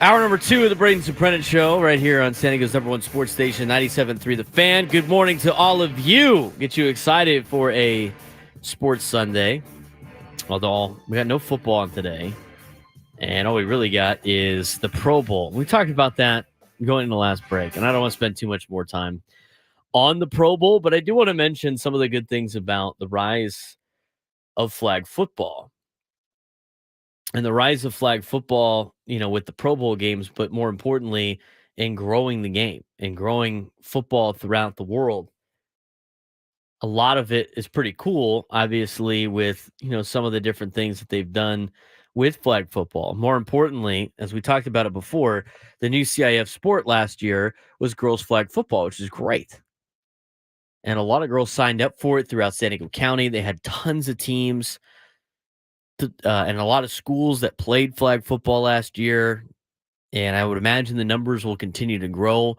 Speaker 1: Hour number 2 of the Braden Surprenant Show right here on San Diego's #1 sports station, 97.3 The Fan. Good morning to all of you. Get you excited for a sports Sunday. Although we got no football on today. And all we really got is the Pro Bowl. We talked about that going in the last break. And I don't want to spend too much more time on the Pro Bowl. But I do want to mention some of the good things about the rise of flag football. And the rise of flag football, with the Pro Bowl games, but more importantly, in growing the game and growing football throughout the world. A lot of it is pretty cool, obviously, with, some of the different things that they've done with flag football. More importantly, as we talked about it before, the new CIF sport last year was girls flag football, which is great. And a lot of girls signed up for it throughout San Diego County. They had tons of teams. And a lot of schools that played flag football last year, and I would imagine the numbers will continue to grow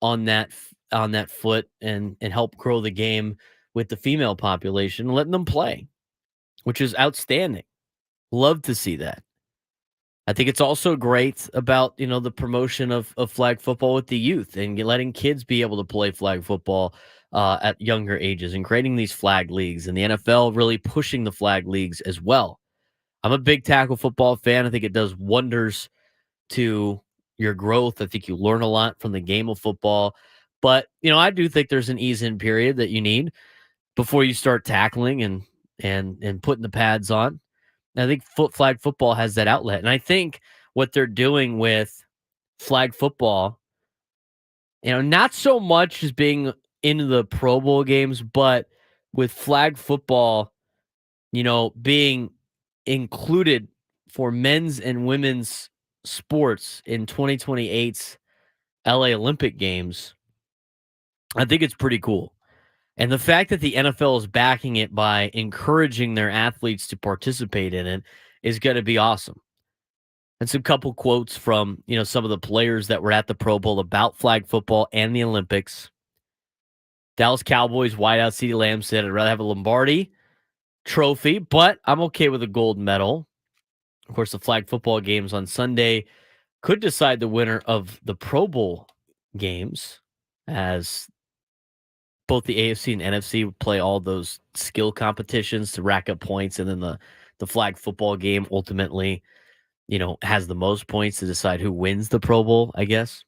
Speaker 1: on that foot and help grow the game with the female population, letting them play, which is outstanding. Love to see that. I think it's also great about the promotion of flag football with the youth and letting kids be able to play flag football at younger ages and creating these flag leagues, and the NFL really pushing the flag leagues as well. I'm a big tackle football fan. I think it does wonders to your growth. I think you learn a lot from the game of football. But, I do think there's an ease-in period that you need before you start tackling and putting the pads on. And I think flag football has that outlet. And I think what they're doing with flag football, not so much as being into the Pro Bowl games, but with flag football, being included for men's and women's sports in 2028's LA Olympic Games, I think it's pretty cool. And the fact that the NFL is backing it by encouraging their athletes to participate in it is going to be awesome. And some couple quotes from, some of the players that were at the Pro Bowl about flag football and the Olympics. Dallas Cowboys wideout CeeDee Lamb said, "I'd rather have a Lombardi trophy, but I'm okay with a gold medal." Of course, the flag football games on Sunday could decide the winner of the Pro Bowl games, as both the AFC and NFC play all those skill competitions to rack up points, and then the flag football game ultimately, has the most points to decide who wins the Pro Bowl, I guess.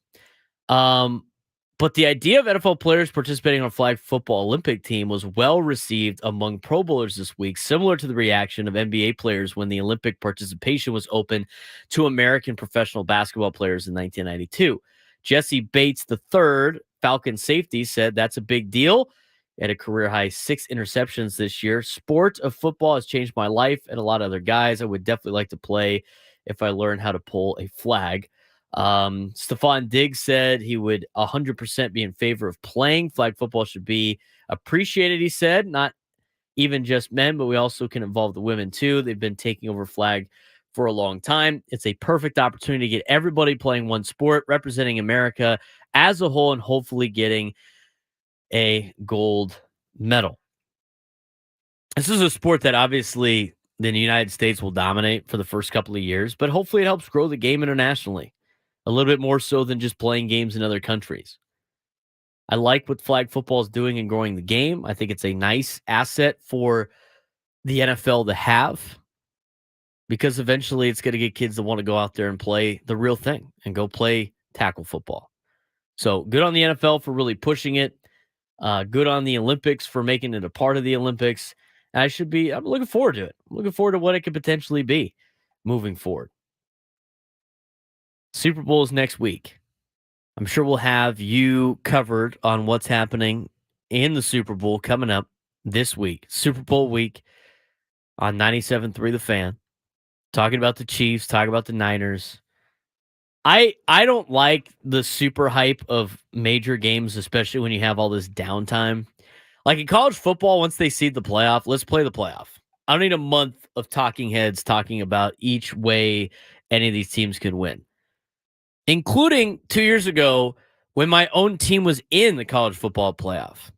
Speaker 1: But the idea of NFL players participating on a flag football Olympic team was well received among Pro Bowlers this week, similar to the reaction of NBA players when the Olympic participation was open to American professional basketball players in 1992. Jesse Bates III, Falcon safety, said that's a big deal. He had a career-high 6 interceptions this year. "Sport of football has changed my life and a lot of other guys. I would definitely like to play if I learn how to pull a flag." Stephon Diggs said he would 100% be in favor of playing. "Flag football should be appreciated," he said. "Not even just men, but we also can involve the women too. They've been taking over flag for a long time. It's a perfect opportunity to get everybody playing one sport, representing America as a whole, and hopefully getting a gold medal." This is a sport that obviously the United States will dominate for the first couple of years, but hopefully it helps grow the game internationally a little bit more so than just playing games in other countries. I like what flag football is doing in growing the game. I think it's a nice asset for the NFL to have, because eventually it's going to get kids that want to go out there and play the real thing and go play tackle football. So good on the NFL for really pushing it. Good on the Olympics for making it a part of the Olympics. I'm looking forward to it. I'm looking forward to what it could potentially be moving forward. Super Bowl is next week. I'm sure we'll have you covered on what's happening in the Super Bowl coming up this week. Super Bowl week on 97.3 The Fan. Talking about the Chiefs, talking about the Niners. I don't like the super hype of major games, especially when you have all this downtime. Like in college football, once they seed the playoff, let's play the playoff. I don't need a month of talking heads talking about each way any of these teams could win, including 2 years ago when my own team was in the college football playoff.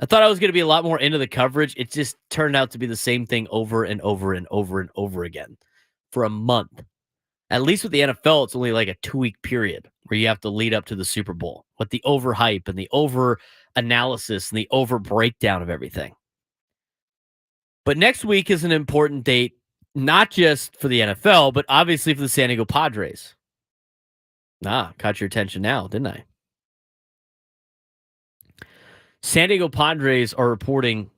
Speaker 1: I thought I was going to be a lot more into the coverage. It just turned out to be the same thing over and over and over and over again for a month. At least with the NFL, it's only like a 2-week period where you have to lead up to the Super Bowl with the overhype and the over analysis and the over breakdown of everything. But next week is an important date, not just for the NFL, but obviously for the San Diego Padres. Caught your attention now, didn't I? San Diego Padres are reporting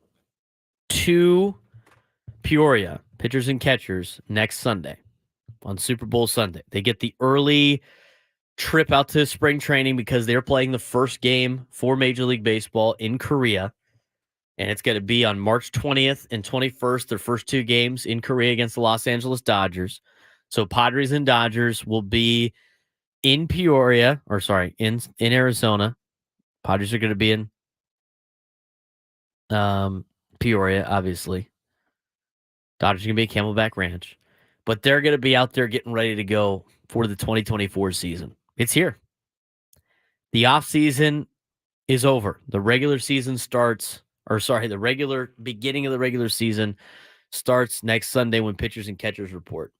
Speaker 1: to Peoria, pitchers and catchers, next Sunday on Super Bowl Sunday. They get the early trip out to spring training because they're playing the first game for Major League Baseball in Korea. And it's going to be on March 20th and 21st, their first 2 games in Korea against the Los Angeles Dodgers. So Padres and Dodgers will be in Peoria, in Arizona. Padres are going to be in Peoria, obviously. Dodgers are going to be at Camelback Ranch. But they're going to be out there getting ready to go for the 2024 season. It's here. The offseason is over. The regular season starts, the regular beginning of the regular season starts next Sunday when pitchers and catchers report.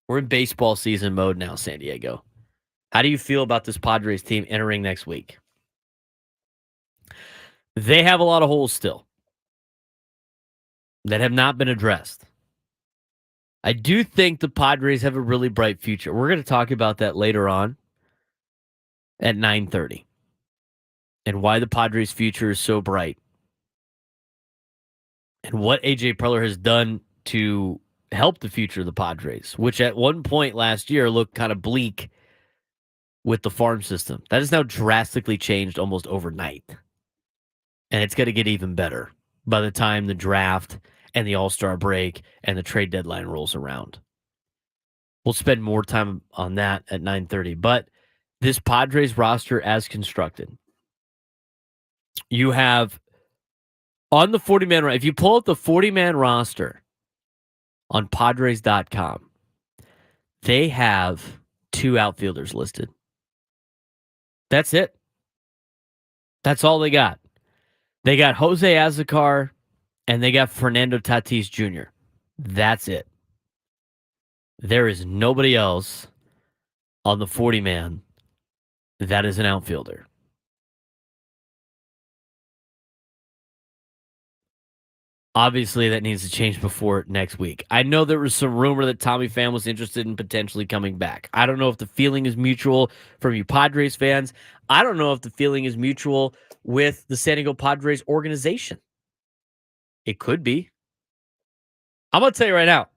Speaker 1: We're in baseball season mode now, San Diego. How do you feel about this Padres team entering next week? They have a lot of holes still that have not been addressed. I do think the Padres have a really bright future. We're going to talk about that later on at 9:30 and why the Padres' future is so bright and what A.J. Preller has done to help the future of the Padres, which at one point last year looked kind of bleak with the farm system. That has now drastically changed almost overnight. And it's going to get even better by the time the draft and the All-Star break and the trade deadline rolls around. We'll spend more time on that at 9:30. But this Padres roster as constructed, you have on the 40-man, if you pull up the 40-man roster on Padres.com, they have 2 outfielders listed. That's it. That's all they got. They got Jose Azocar and they got Fernando Tatis Jr. That's it. There is nobody else on the 40-man that is an outfielder. Obviously, that needs to change before next week. I know there was some rumor that Tommy Pham was interested in potentially coming back. I don't know if the feeling is mutual from you Padres fans. I don't know if the feeling is mutual with the San Diego Padres organization. It could be. I'm going to tell you right now,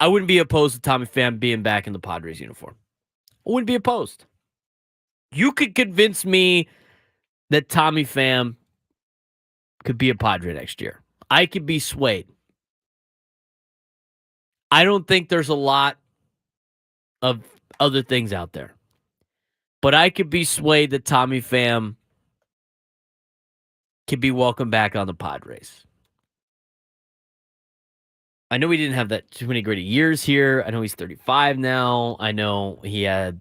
Speaker 1: I wouldn't be opposed to Tommy Pham being back in the Padres uniform. I wouldn't be opposed. You could convince me that Tommy Pham could be a Padre next year. I could be swayed. I don't think there's a lot of other things out there. But I could be swayed that Tommy Pham can be welcomed back on the Padres. I know he didn't have that too many great years here. I know he's 35 now. I know he had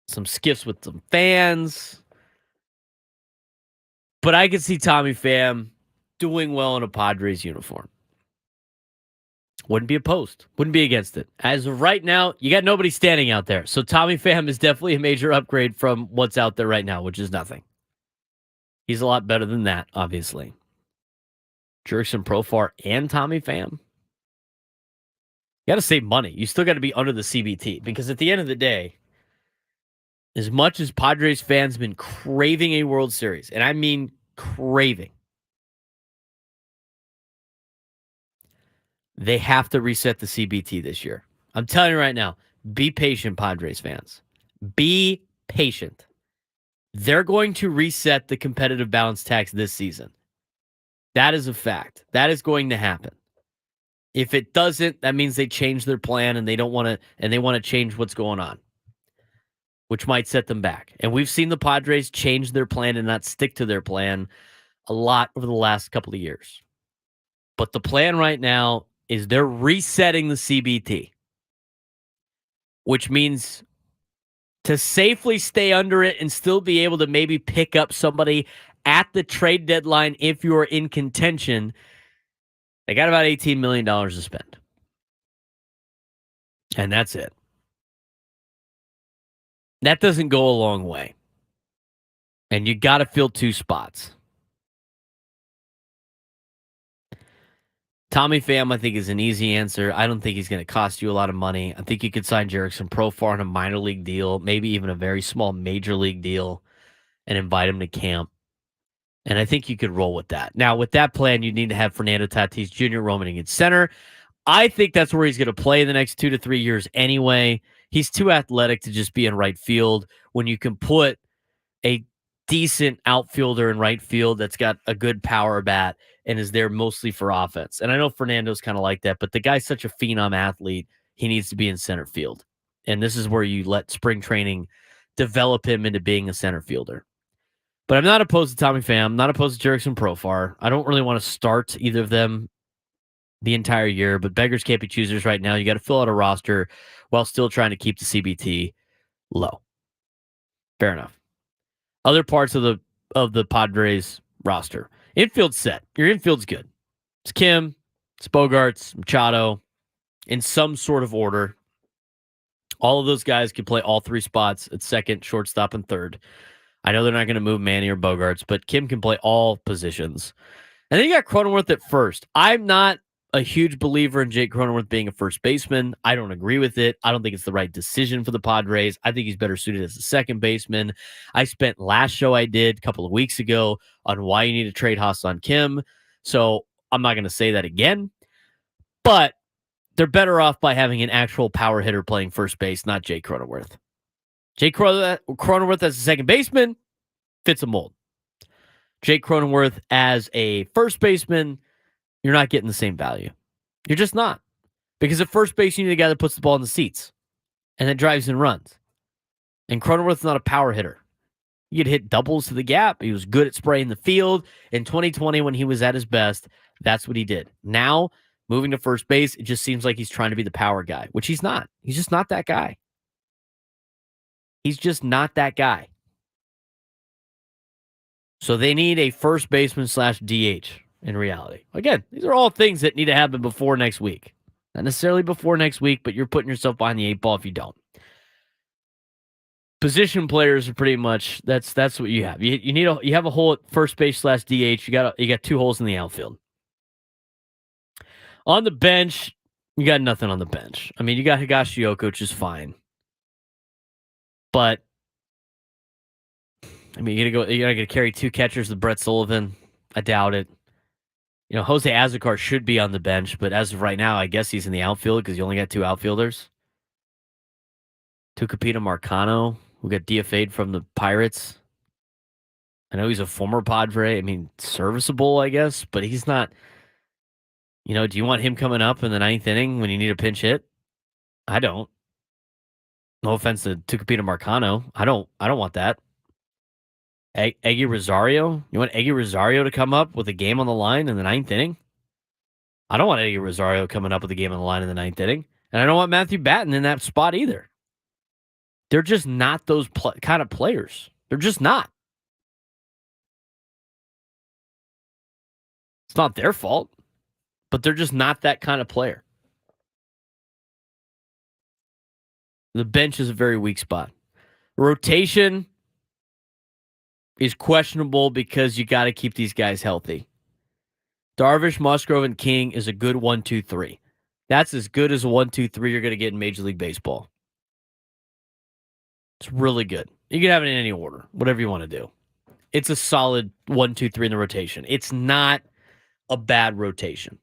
Speaker 1: some skiffs with some fans. But I could see Tommy Pham doing well in a Padres uniform. Wouldn't be opposed. Wouldn't be against it. As of right now, you got nobody standing out there. So Tommy Pham is definitely a major upgrade from what's out there right now, which is nothing. He's a lot better than that, obviously. Jurickson Profar and Tommy Pham. You got to save money. You still got to be under the CBT because at the end of the day, as much as Padres fans have been craving a World Series, and I mean craving, they have to reset the CBT this year. I'm telling you right now, be patient, Padres fans. Be patient. They're going to reset the competitive balance tax this season. That is a fact. That is going to happen. If it doesn't, that means they change their plan and they want to change what's going on, which might set them back. And we've seen the Padres change their plan and not stick to their plan a lot over the last couple of years. But the plan right now is they're resetting the CBT, which means to safely stay under it and still be able to maybe pick up somebody at the trade deadline if you're in contention, they got about $18 million to spend. And that's it. That doesn't go a long way. And you got to fill 2 spots. Tommy Pham, I think, is an easy answer. I don't think he's going to cost you a lot of money. I think you could sign Jerickson Profar on a minor league deal, maybe even a very small major league deal, and invite him to camp. And I think you could roll with that. Now, with that plan, you need to have Fernando Tatis Jr. roaming in center. I think that's where he's going to play in the next 2 to 3 years anyway. He's too athletic to just be in right field. When you can put a decent outfielder in right field that's got a good power bat and is there mostly for offense. And I know Fernando's kind of like that, but the guy's such a phenom athlete, he needs to be in center field. And this is where you let spring training develop him into being a center fielder. But I'm not opposed to Tommy Pham. I'm not opposed to Jerickson Profar. I don't really want to start either of them the entire year, but beggars can't be choosers right now. You got to fill out a roster while still trying to keep the CBT low. Fair enough. Other parts of the Padres roster. Infield set. Your infield's good. It's Kim, it's Bogarts, Machado, in some sort of order. All of those guys can play all 3 spots at second, shortstop, and third. I know they're not going to move Manny or Bogarts, but Kim can play all positions. And then you got Cronenworth at first. I'm not a huge believer in Jake Cronenworth being a first baseman. I don't agree with it. I don't think it's the right decision for the Padres. I think he's better suited as a second baseman. I spent last show I did a couple of weeks ago on why you need to trade Ha-Seong Kim. So I'm not going to say that again. But they're better off by having an actual power hitter playing first base, not Jake Cronenworth. Jake Cronenworth as a second baseman fits a mold. Jake Cronenworth as a first baseman, you're not getting the same value. You're just not. Because at first base, you need a guy that puts the ball in the seats and that drives and runs. And Cronenworth's not a power hitter. He could hit doubles to the gap. He was good at spraying the field. In 2020, when he was at his best, that's what he did. Now, moving to first base, it just seems like he's trying to be the power guy, which he's not. He's just not that guy. He's just not that guy. So they need a first baseman / DH in reality. Again, these are all things that need to happen before next week. Not necessarily before next week, but you're putting yourself behind the 8 ball if you don't. Position players are pretty much that's what you have. You have a hole at first base / DH. You got 2 holes in the outfield. On the bench, you got nothing on the bench. I mean, you got Higashioka, which is fine. But I mean, you're gonna carry 2 catchers with Brett Sullivan. I doubt it. You know, Jose Azocar should be on the bench, but as of right now, I guess he's in the outfield because you only got 2 outfielders. Tucupita Marcano, who got DFA'd from the Pirates. I know he's a former Padre. I mean, serviceable, I guess, but he's not. You know, do you want him coming up in the 9th inning when you need a pinch hit? I don't. No offense to Tucupita Marcano. I don't want that. Eggy Rosario? You want Eggy Rosario to come up with a game on the line in the 9th inning? I don't want Eggy Rosario coming up with a game on the line in the 9th inning. And I don't want Matthew Batten in that spot either. They're just not those kind of players. They're just not. It's not their fault, but they're just not that kind of player. The bench is a very weak spot. Rotation is questionable because you got to keep these guys healthy. Darvish, Musgrove, and King is a good 1-2-3. That's as good as a 1-2-3 you're going to get in Major League Baseball. It's really good. You can have it in any order, whatever you want to do. It's a solid 1-2-3 in the rotation. It's not a bad rotation.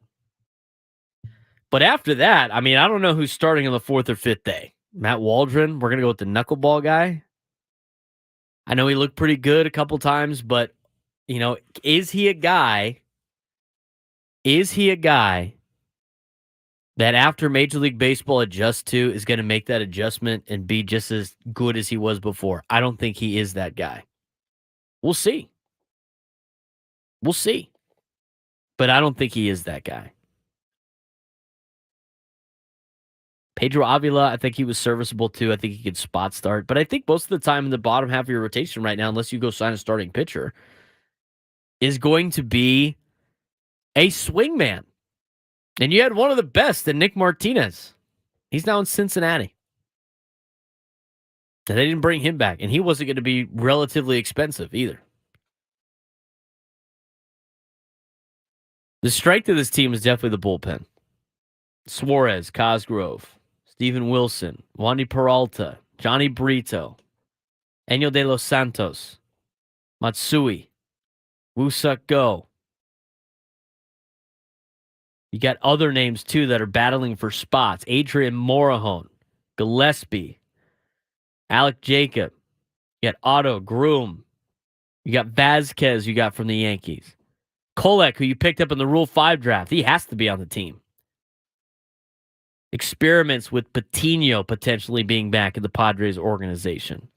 Speaker 1: But after that, I mean, I don't know who's starting on the 4th or 5th day. Matt Waldron, we're going to go with the knuckleball guy. I know he looked pretty good a couple times, but, you know, is he a guy that after Major League Baseball adjusts to is going to make that adjustment and be just as good as he was before? I don't think he is that guy. We'll see. But I don't think he is that guy. Pedro Avila, I think he was serviceable too. I think he could spot start. But I think most of the time in the bottom half of your rotation right now, unless you go sign a starting pitcher, is going to be a swingman. And you had one of the best in Nick Martinez. He's now in Cincinnati. And they didn't bring him back, and he wasn't going to be relatively expensive either. The strength of this team is definitely the bullpen. Suarez, Cosgrove, Steven Wilson, Wandy Peralta, Johnny Brito, Enyo de los Santos, Matsui, Woo-Suk Go. You got other names, too, that are battling for spots. Adrian Morejon, Gillespie, Alec Jacob. You got Otto, Groom. You got Vasquez you got from the Yankees. Kolek, who you picked up in the Rule 5 draft. He has to be on the team. Experiments with Patino potentially being back in the Padres organization.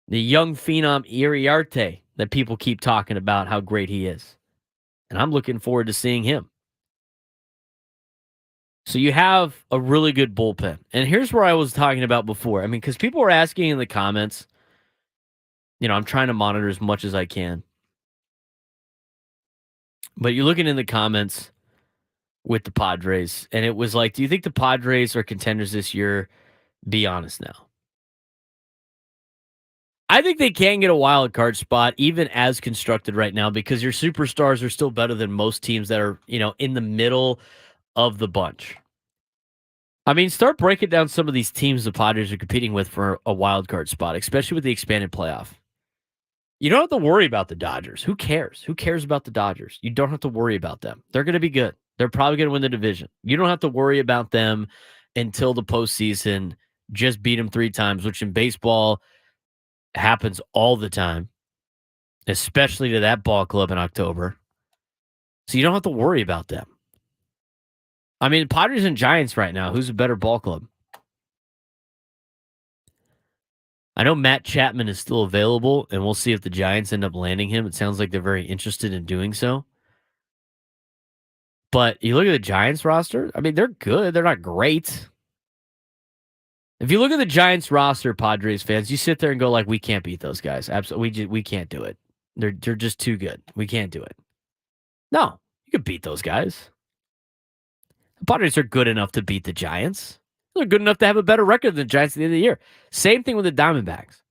Speaker 1: The young phenom Iriarte that people keep talking about how great he is. And I'm looking forward to seeing him. So you have a really good bullpen. And here's where I was talking about before. I mean, because people were asking in the comments, I'm trying to monitor as much as I can. But you're looking in the comments with the Padres, and it was like, do you think the Padres are contenders this year? Be honest now. I think they can get a wild card spot, even as constructed right now, because your superstars are still better than most teams that are, in the middle of the bunch. I mean, start breaking down some of these teams the Padres are competing with for a wild card spot, especially with the expanded playoff. You don't have to worry about the Dodgers. Who cares? Who cares about the Dodgers? You don't have to worry about them. They're going to be good. They're probably going to win the division. You don't have to worry about them until the postseason. Just beat them 3 times, which in baseball happens all the time, especially to that ball club in October. So you don't have to worry about them. I mean, Padres and Giants right now, who's a better ball club? I know Matt Chapman is still available, and we'll see if the Giants end up landing him. It sounds like they're very interested in doing so. But you look at the Giants roster, I mean, they're good. They're not great. If you look at the Giants roster, Padres fans, you sit there and go like, we can't beat those guys. Absolutely, we can't do it. They're just too good. We can't do it. No, you can beat those guys. The Padres are good enough to beat the Giants. They're good enough to have a better record than the Giants at the end of the year. Same thing with the Diamondbacks.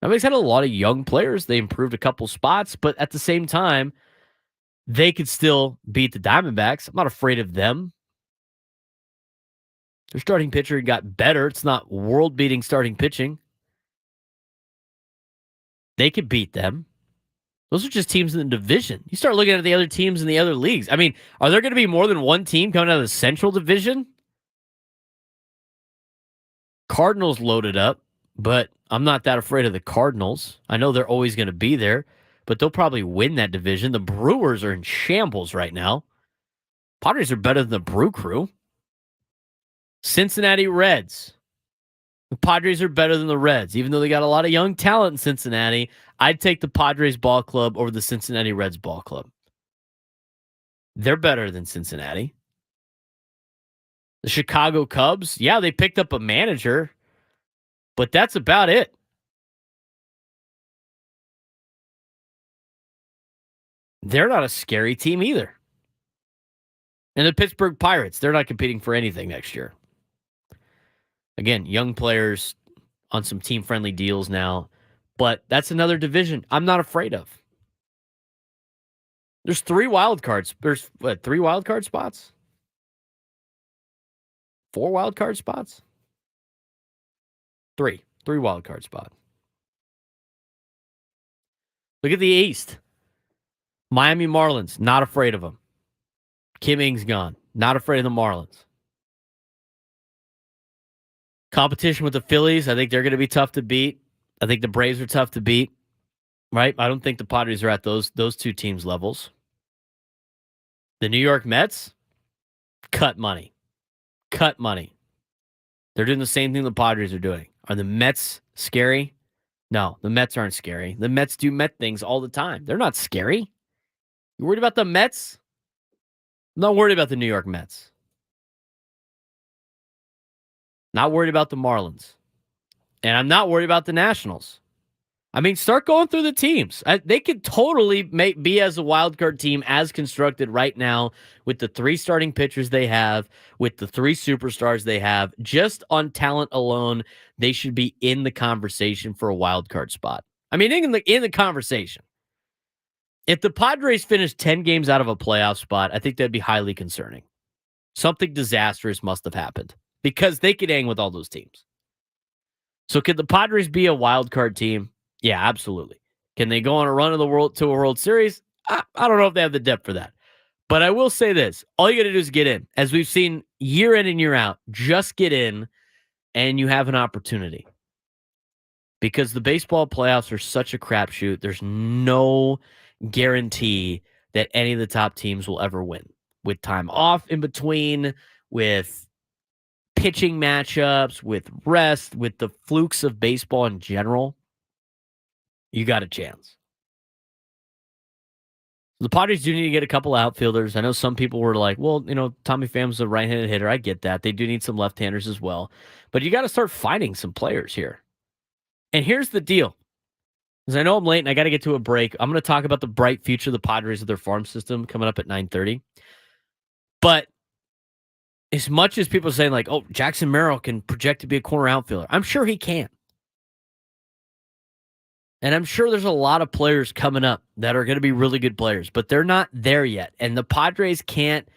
Speaker 1: Diamondbacks had a lot of young players. They improved a couple spots, but at the same time, they could still beat the Diamondbacks. I'm not afraid of them. Their starting pitcher got better. It's not world-beating starting pitching. They could beat them. Those are just teams in the division. You start looking at the other teams in the other leagues. I mean, are there going to be more than one team coming out of the Central Division? Cardinals loaded up, but I'm not that afraid of the Cardinals. I know they're always going to be there, but they'll probably win that division. The Brewers are in shambles right now. Padres are better than the Brew Crew. Cincinnati Reds. The Padres are better than the Reds. Even though they got a lot of young talent in Cincinnati, I'd take the Padres ball club over the Cincinnati Reds ball club. They're better than Cincinnati. The Chicago Cubs, yeah, they picked up a manager, but that's about it. They're not a scary team either. And the Pittsburgh Pirates, they're not competing for anything next year. Again, young players on some team-friendly deals now, but that's another division I'm not afraid of. There's 3 wild cards. There's 3 wild card spots? 4 wild card spots? 3 wild card spots. Look at the East. Miami Marlins, not afraid of them. Kim Ng's gone. Not afraid of the Marlins. Competition with the Phillies, I think they're going to be tough to beat. I think the Braves are tough to beat. Right? I don't think the Padres are at those 2 teams' levels. The New York Mets, cut money. Cut money. They're doing the same thing the Padres are doing. Are the Mets scary? No, the Mets aren't scary. The Mets do Met things all the time. They're not scary. You worried about the Mets? I'm not worried about the New York Mets. Not worried about the Marlins. And I'm not worried about the Nationals. I mean, start going through the teams. They could totally be as a wild card team as constructed right now with the 3 starting pitchers they have, with the 3 superstars they have. Just on talent alone, they should be in the conversation for a wild card spot. I mean, in the conversation. If the Padres finish 10 games out of a playoff spot, I think that'd be highly concerning. Something disastrous must have happened because they could hang with all those teams. So could the Padres be a wild card team? Yeah, absolutely. Can they go on a run of the world to a World Series? I don't know if they have the depth for that. But I will say this. All you got to do is get in. As we've seen year in and year out, just get in and you have an opportunity. Because the baseball playoffs are such a crapshoot. There's no guarantee that any of the top teams will ever win. With time off in between, with pitching matchups, with rest, with the flukes of baseball in general, you got a chance. The Padres do need to get a couple outfielders. I know some people were like, well, Tommy Pham's a right-handed hitter. I get that. They do need some left-handers as well. But you got to start finding some players here. And here's the deal. Because I know I'm late and I got to get to a break. I'm going to talk about the bright future of the Padres with their farm system coming up at 9:30. But as much as people are saying like, oh, Jackson Merrill can project to be a corner outfielder, I'm sure he can. And I'm sure there's a lot of players coming up that are going to be really good players, but they're not there yet. And the Padres can't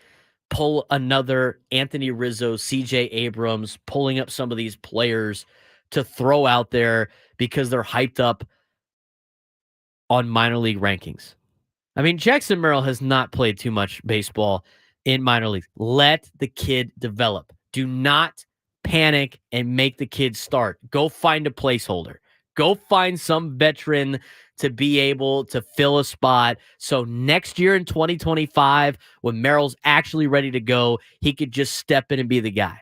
Speaker 1: pull another Anthony Rizzo, CJ Abrams, pulling up some of these players to throw out there because they're hyped up on minor league rankings. I mean, Jackson Merrill has not played too much baseball in minor leagues. Let the kid develop. Do not panic and make the kid start. Go find a placeholder. Go find some veteran to be able to fill a spot. So next year in 2025, when Merrill's actually ready to go, he could just step in and be the guy.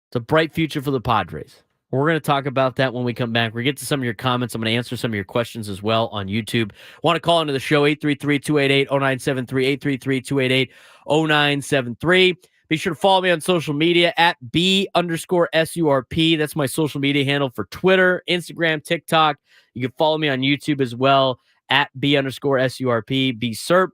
Speaker 1: It's a bright future for the Padres. We're going to talk about that when we come back. We get to some of your comments. I'm going to answer some of your questions as well on YouTube. Want to call into the show, 833-288-0973, 833-288-0973. Be sure to follow me on social media at B_SURP. That's my social media handle for Twitter, Instagram, TikTok. You can follow me on YouTube as well at B_SURP, BSURP.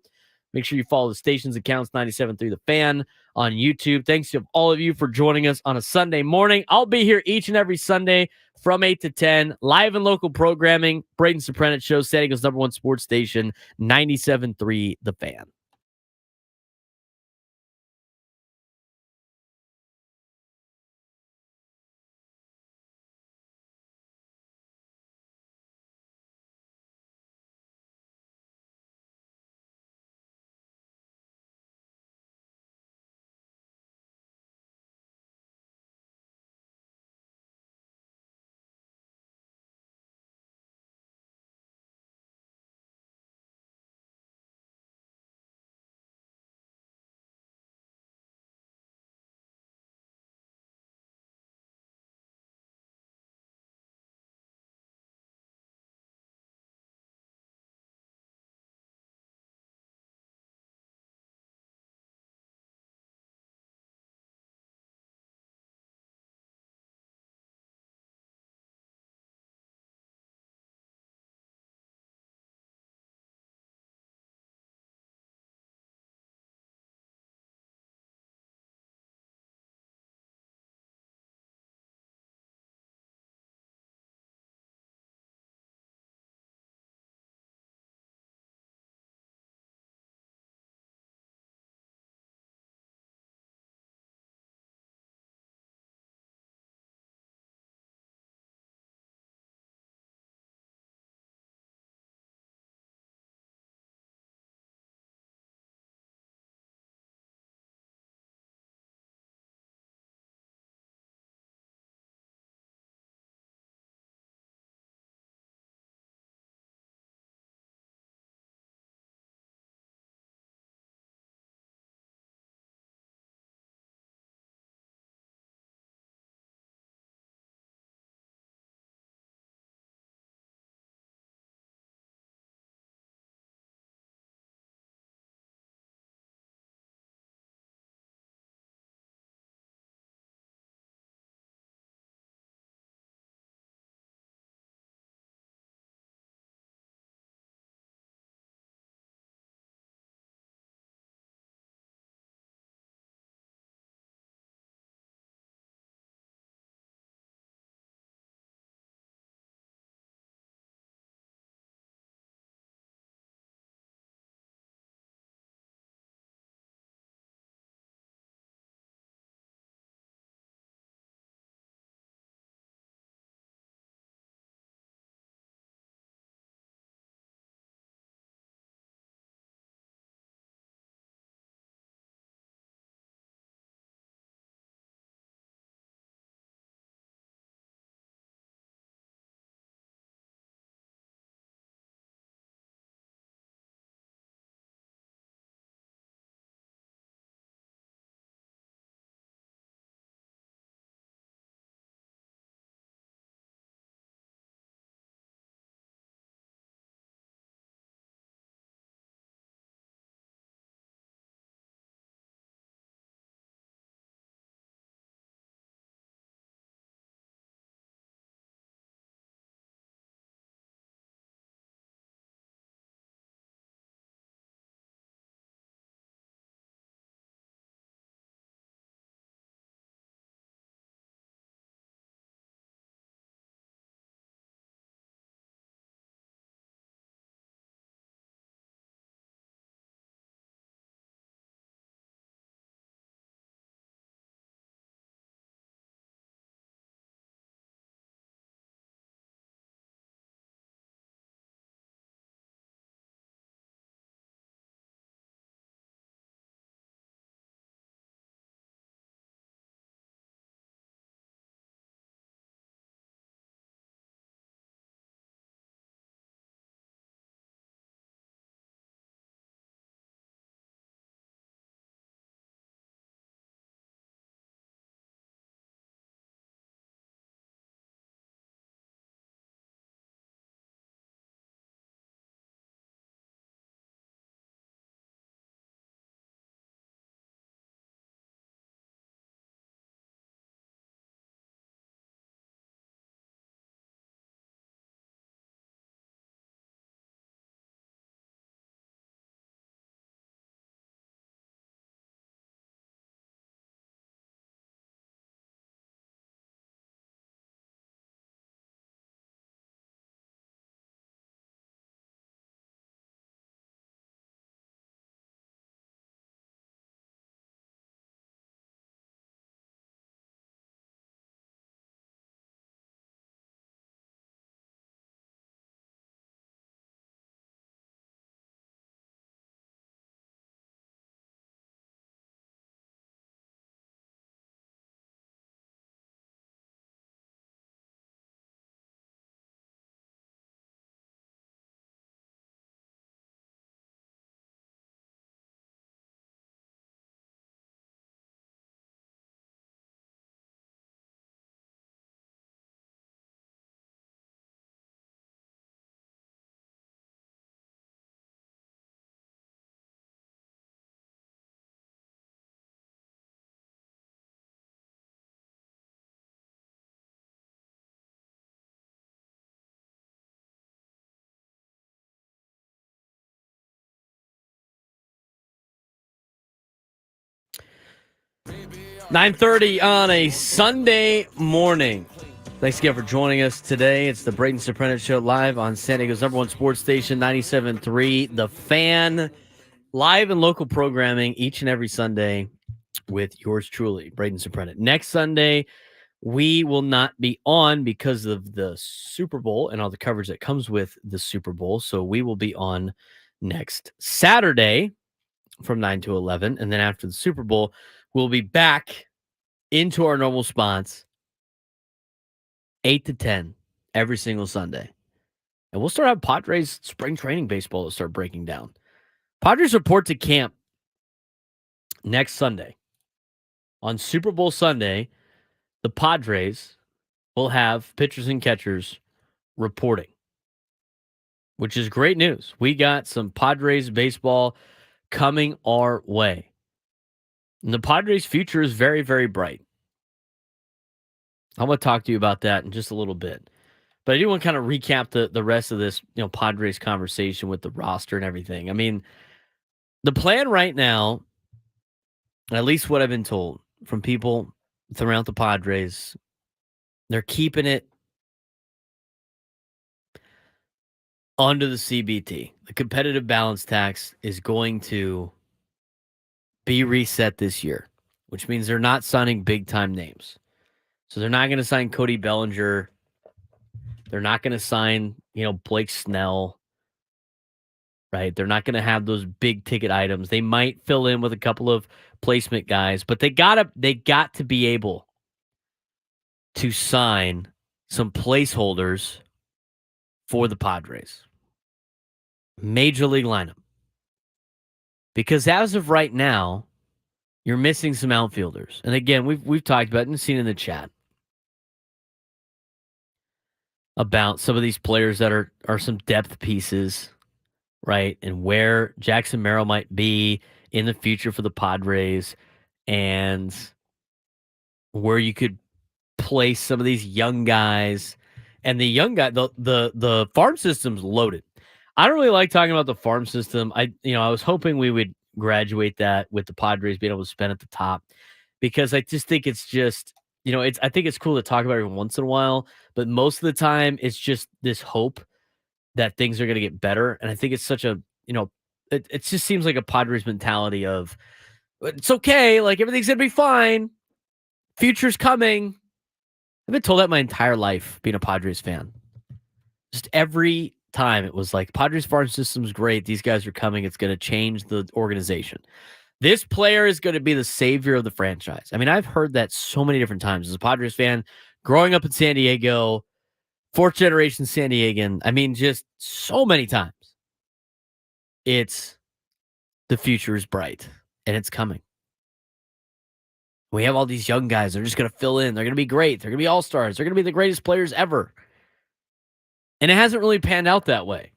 Speaker 1: Make sure you follow the station's accounts, 97.3 The Fan on YouTube. Thanks to all of you for joining us on a Sunday morning. I'll be here each and every Sunday from 8 to 10, live and local programming. Braden Surprenant Show, San Diego's #1 sports station, 97.3 The Fan. 9:30 on a Sunday morning. Thanks again for joining us today. It's the Braden Surprenant Show live on San Diego's number one sports station, 97.3 The Fan. Live and local programming each and every Sunday with yours truly, Braden Surprenant. Next Sunday, we will not be on because of the Super Bowl and all the coverage that comes with the Super Bowl. So we will be on next Saturday from 9 to 11. And then after the Super Bowl, we'll be back into our normal spots, 8 to 10 every single Sunday. And we'll start out Padres spring training baseball to start breaking down. Padres report to camp next Sunday. On Super Bowl Sunday, the Padres will have pitchers and catchers reporting, which is great news. We got some Padres baseball coming our way. And the Padres' future is very, very bright. I'm going to talk to you about that in just a little bit. But I do want to kind of recap the rest of this, Padres conversation with the roster and everything. I mean, the plan right now, at least what I've been told from people throughout the Padres, they're keeping it under the CBT. The competitive balance tax is going to be reset this year, which means they're not signing big-time names. So they're not going to sign Cody Bellinger. They're not going to sign, Blake Snell, right? They're not going to have those big ticket items. They might fill in with a couple of placement guys, but they got to be able to sign some placeholders for the Padres. Major league lineup. Because as of right now, you're missing some outfielders. And again, we've talked about it and seen in the chat about some of these players that are some depth pieces, right? And where Jackson Merrill might be in the future for the Padres and where you could place some of these young guys. And the young guy, the farm system's loaded. I don't really like talking about the farm system. I was hoping we would graduate that with the Padres being able to spend at the top, because I just think it's just, I think it's cool to talk about every once in a while, but most of the time it's just this hope that things are going to get better. And I think it's such a, it just seems like a Padres mentality of it's okay. Like everything's going to be fine. Future's coming. I've been told that my entire life being a Padres fan. Just every time it was like Padres farm system's great. These guys are coming. It's going to change the organization. This player is going to be the savior of the franchise. I mean, I've heard that so many different times as a Padres fan, growing up in San Diego, fourth generation San Diegan. I mean, just so many times. It's the future is bright and it's coming. We have all these young guys. They're just going to fill in. They're going to be great. They're going to be all-stars. They're going to be the greatest players ever. And it hasn't really panned out that way.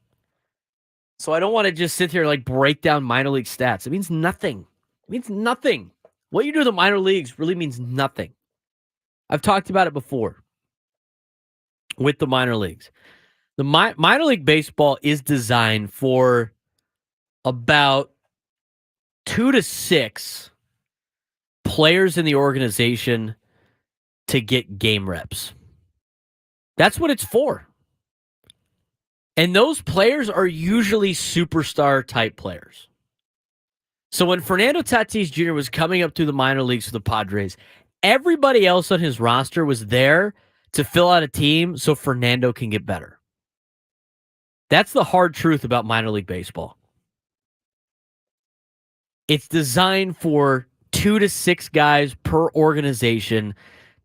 Speaker 1: So I don't want to just sit here and like break down minor league stats. It means nothing. It means nothing. What you do in the minor leagues really means nothing. I've talked about it before with the minor leagues. The minor league baseball is designed for about 2 to 6 players in the organization to get game reps. That's what it's for. And those players are usually superstar type players. So when Fernando Tatis Jr. was coming up through the minor leagues for the Padres, everybody else on his roster was there to fill out a team so Fernando can get better. That's the hard truth about minor league baseball. It's designed for 2 to 6 guys per organization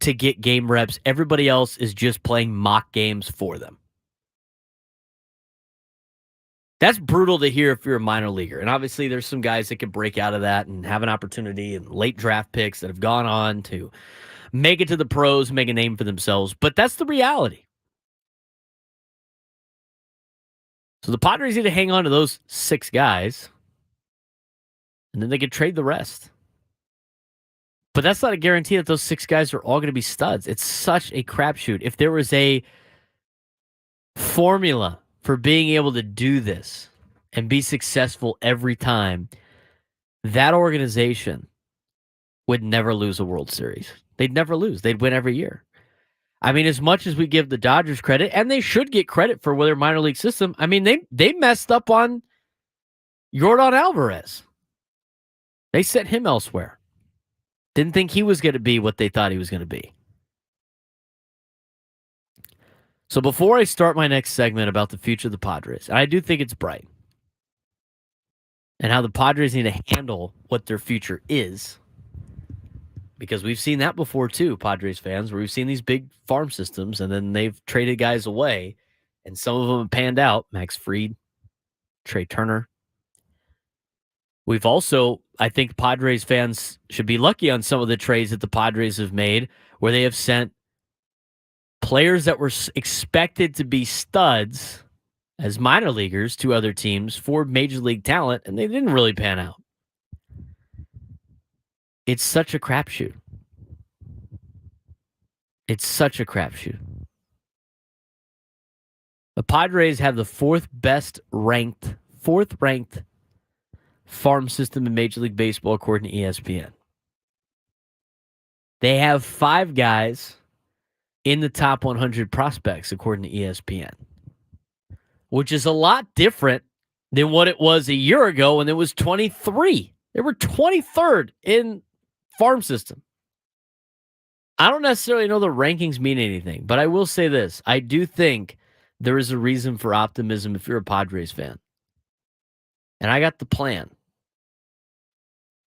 Speaker 1: to get game reps. Everybody else is just playing mock games for them. That's brutal to hear if you're a minor leaguer. And obviously there's some guys that can break out of that and have an opportunity, and late draft picks that have gone on to make it to the pros, make a name for themselves. But that's the reality. So the Padres need to hang on to those 6 guys, and then they can trade the rest. But that's not a guarantee that those 6 guys are all going to be studs. It's such a crapshoot. If there was a formula for being able to do this and be successful every time, that organization would never lose a World Series. They'd never lose. They'd win every year. I mean, as much as we give the Dodgers credit, and they should get credit for their minor league system, I mean, they messed up on Yordan Alvarez. They sent him elsewhere. Didn't think he was going to be what they thought he was going to be. So before I start my next segment about the future of the Padres, I do think it's bright, and how the Padres need to handle what their future is, because we've seen that before too, Padres fans, where we've seen these big farm systems and then they've traded guys away, and some of them have panned out. Max Fried, Trey Turner. We've also, I think Padres fans should be lucky on some of the trades that the Padres have made, where they have sent players that were expected to be studs as minor leaguers to other teams for major league talent, and they didn't really pan out. It's such a crapshoot. It's such a crapshoot. The Padres have the fourth ranked farm system in Major League Baseball according to ESPN. They have 5 guys in the top 100 prospects according to ESPN, which is a lot different than what it was a year ago when it was 23. They were 23rd in farm system. I don't necessarily know the rankings mean anything, but I will say this. I do think there is a reason for optimism if you're a Padres fan. And I got the plan.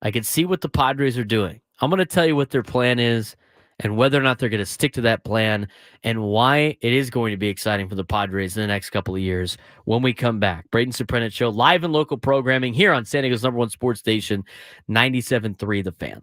Speaker 1: I can see what the Padres are doing. I'm going to tell you what their plan is and whether or not they're going to stick to that plan and why it is going to be exciting for the Padres in the next couple of years when we come back. Braden Surprenant Show, live and local programming here on San Diego's #1 sports station, 97.3 The Fan.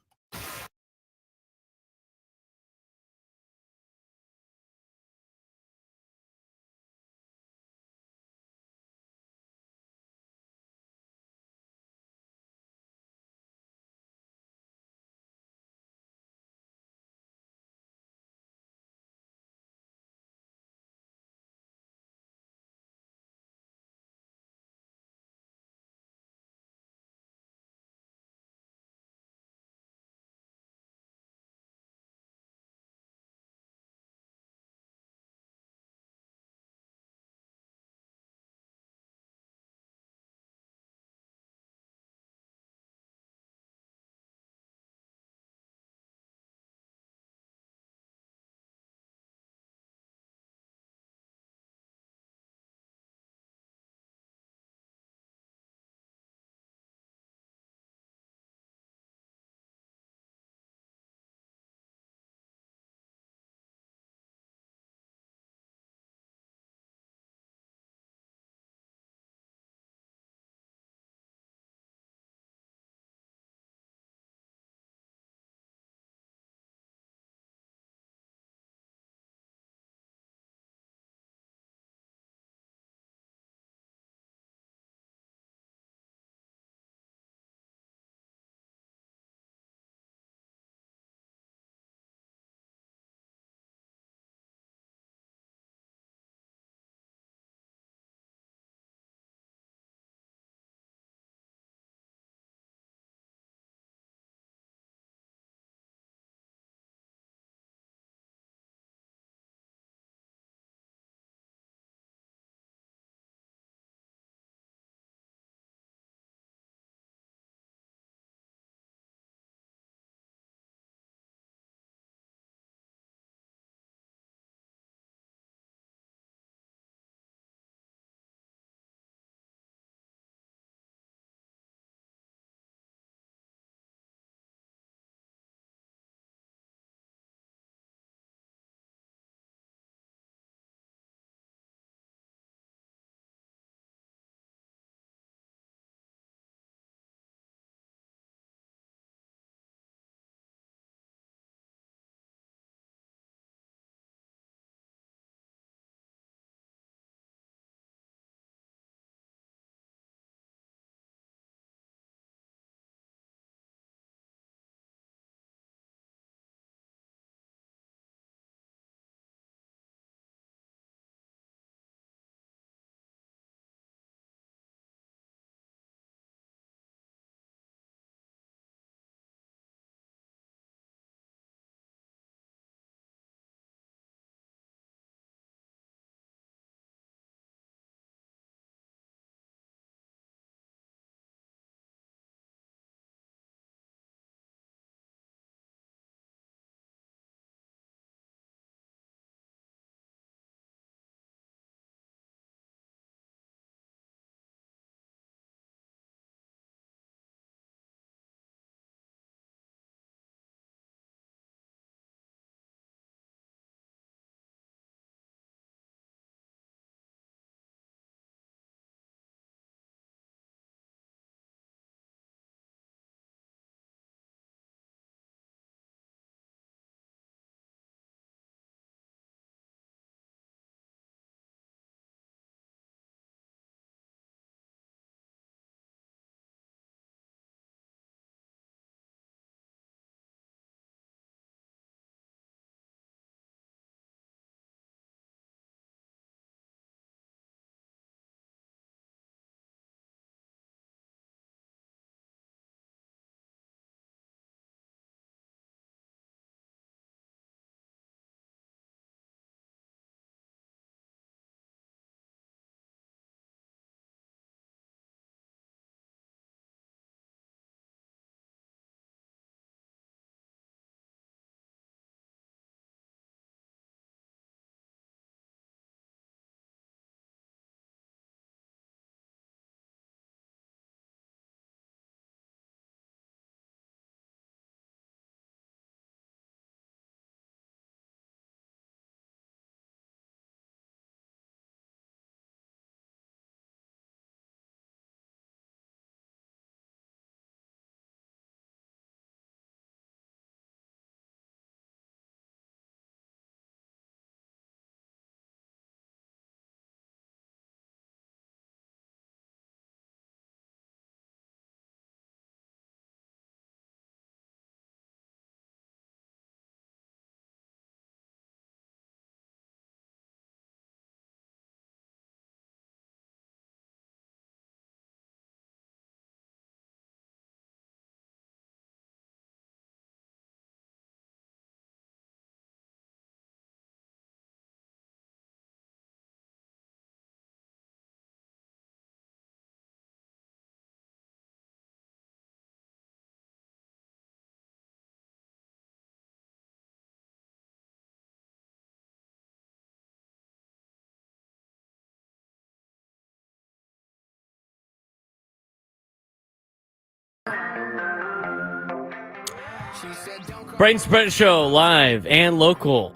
Speaker 1: Braden Surprenant Show, live and local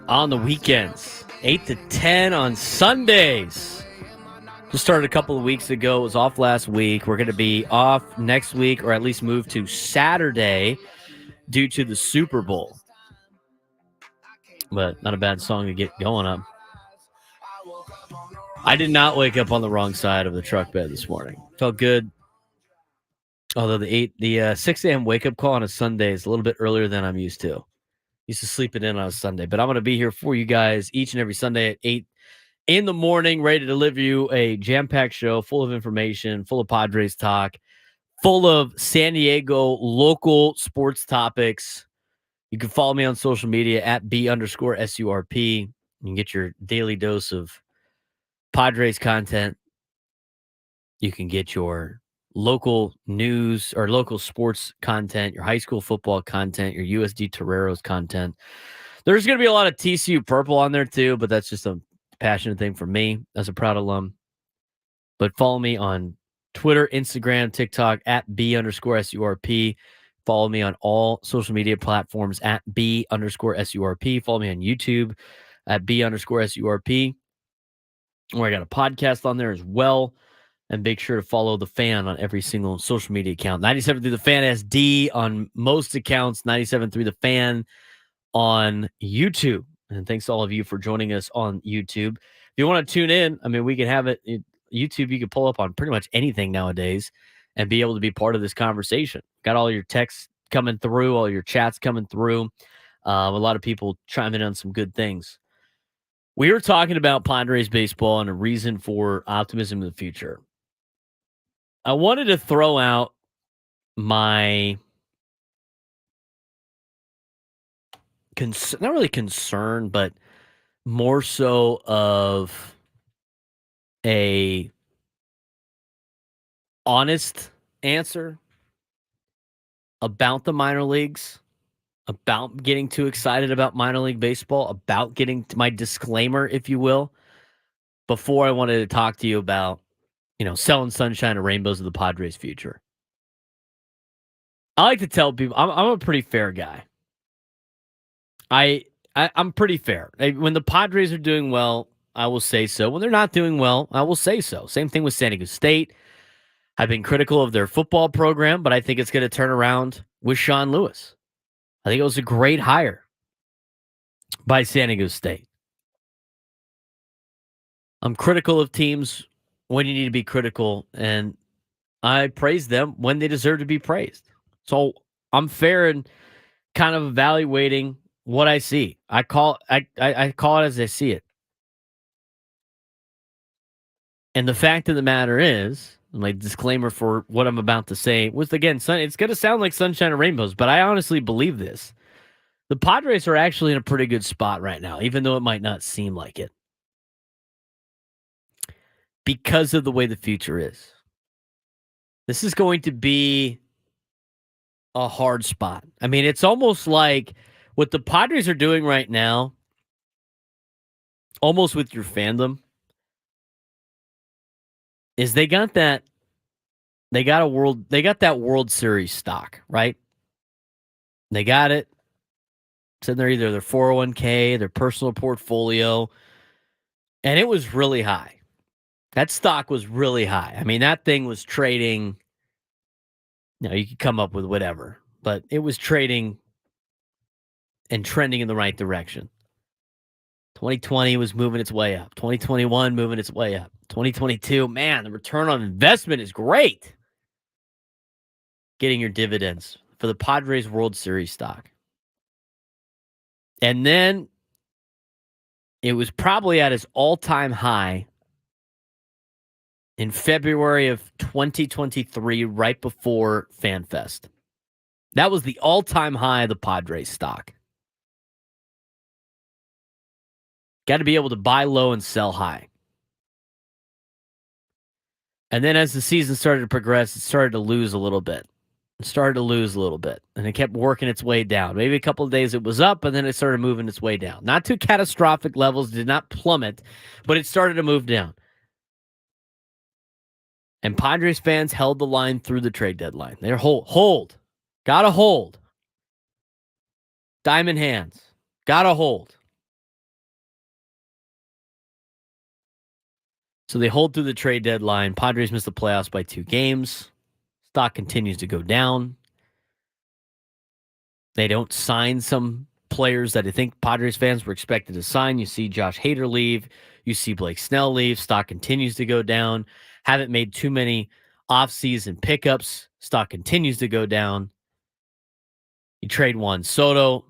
Speaker 1: on the weekends, 8 to 10 on Sundays. Just started a couple of weeks ago. It was off last week. We're going to be off next week, or at least move to Saturday due to the Super Bowl. But not a bad song to get going up. I did not wake up on the wrong side of the truck bed this morning. Felt good. Although the 6 a.m. wake-up call on a Sunday is a little bit earlier than I'm used to. Used to sleep it in on a Sunday. But I'm going to be here for you guys each and every Sunday at 8 in the morning, ready to deliver you a jam-packed show full of information, full of Padres talk, full of San Diego local sports topics. You can follow me on social media at B_SURP. You can get your daily dose of Padres content. You can get your local news or local sports content, your high school football content, your USD Toreros content. There's going to be a lot of TCU purple on there too, but that's just a passionate thing for me as a proud alum. But follow me on Twitter, Instagram, TikTok at B_SURP. Follow me on all social media platforms at B_SURP. Follow me on YouTube at B_SURP. Where I got a podcast on there as well. And make sure to follow The Fan on every single social media account. 97 through The Fan SD on most accounts. 97 through The Fan on YouTube. And thanks to all of you for joining us on YouTube. If you want to tune in, I mean, we can have it. YouTube, you can pull up on pretty much anything nowadays and be able to be part of this conversation. Got all your texts coming through, all your chats coming through. A lot of people chiming in on some good things. We were talking about Padres baseball and a reason for optimism in the future. I wanted to throw out my not really concern, but more so of a honest answer about the minor leagues, about getting too excited about minor league baseball, about getting to my disclaimer, if you will, before I wanted to talk to you about, selling sunshine and rainbows of the Padres' future. I like to tell people I'm a pretty fair guy. I'm pretty fair. When the Padres are doing well, I will say so. When they're not doing well, I will say so. Same thing with San Diego State. I've been critical of their football program, but I think it's going to turn around with Sean Lewis. I think it was a great hire by San Diego State. I'm critical of teams when you need to be critical, and I praise them when they deserve to be praised. So I'm fair in kind of evaluating what I see. I call it as I see it. And the fact of the matter is, my disclaimer for what I'm about to say was, again, it's going to sound like sunshine and rainbows, but I honestly believe this. The Padres are actually in a pretty good spot right now, even though it might not seem like it, because of the way the future is. This is going to be a hard spot. I mean, it's almost like what the Padres are doing right now, almost with your fandom, is they got that World Series stock, right? They got it. It's in either their 401k, their personal portfolio, and it was really high. That stock was really high. I mean, that thing was trading, you could come up with whatever, but it was trading and trending in the right direction. 2020 was moving its way up. 2021 moving its way up. 2022, man, the return on investment is great. Getting your dividends for the Padres World Series stock. And then it was probably at its all-time high in February of 2023, right before FanFest. That was the all-time high of the Padres stock. Got to be able to buy low and sell high. And then as the season started to progress, it started to lose a little bit. And it kept working its way down. Maybe a couple of days it was up, and then it started moving its way down. Not to catastrophic levels, did not plummet, but it started to move down. And Padres fans held the line through the trade deadline. They're hold. Gotta hold. Diamond hands. Gotta hold. So they hold through the trade deadline. Padres miss the playoffs by 2 games. Stock continues to go down. They don't sign some players that I think Padres fans were expected to sign. You see Josh Hader leave. You see Blake Snell leave. Stock continues to go down. Haven't made too many offseason pickups. Stock continues to go down. You trade Juan Soto.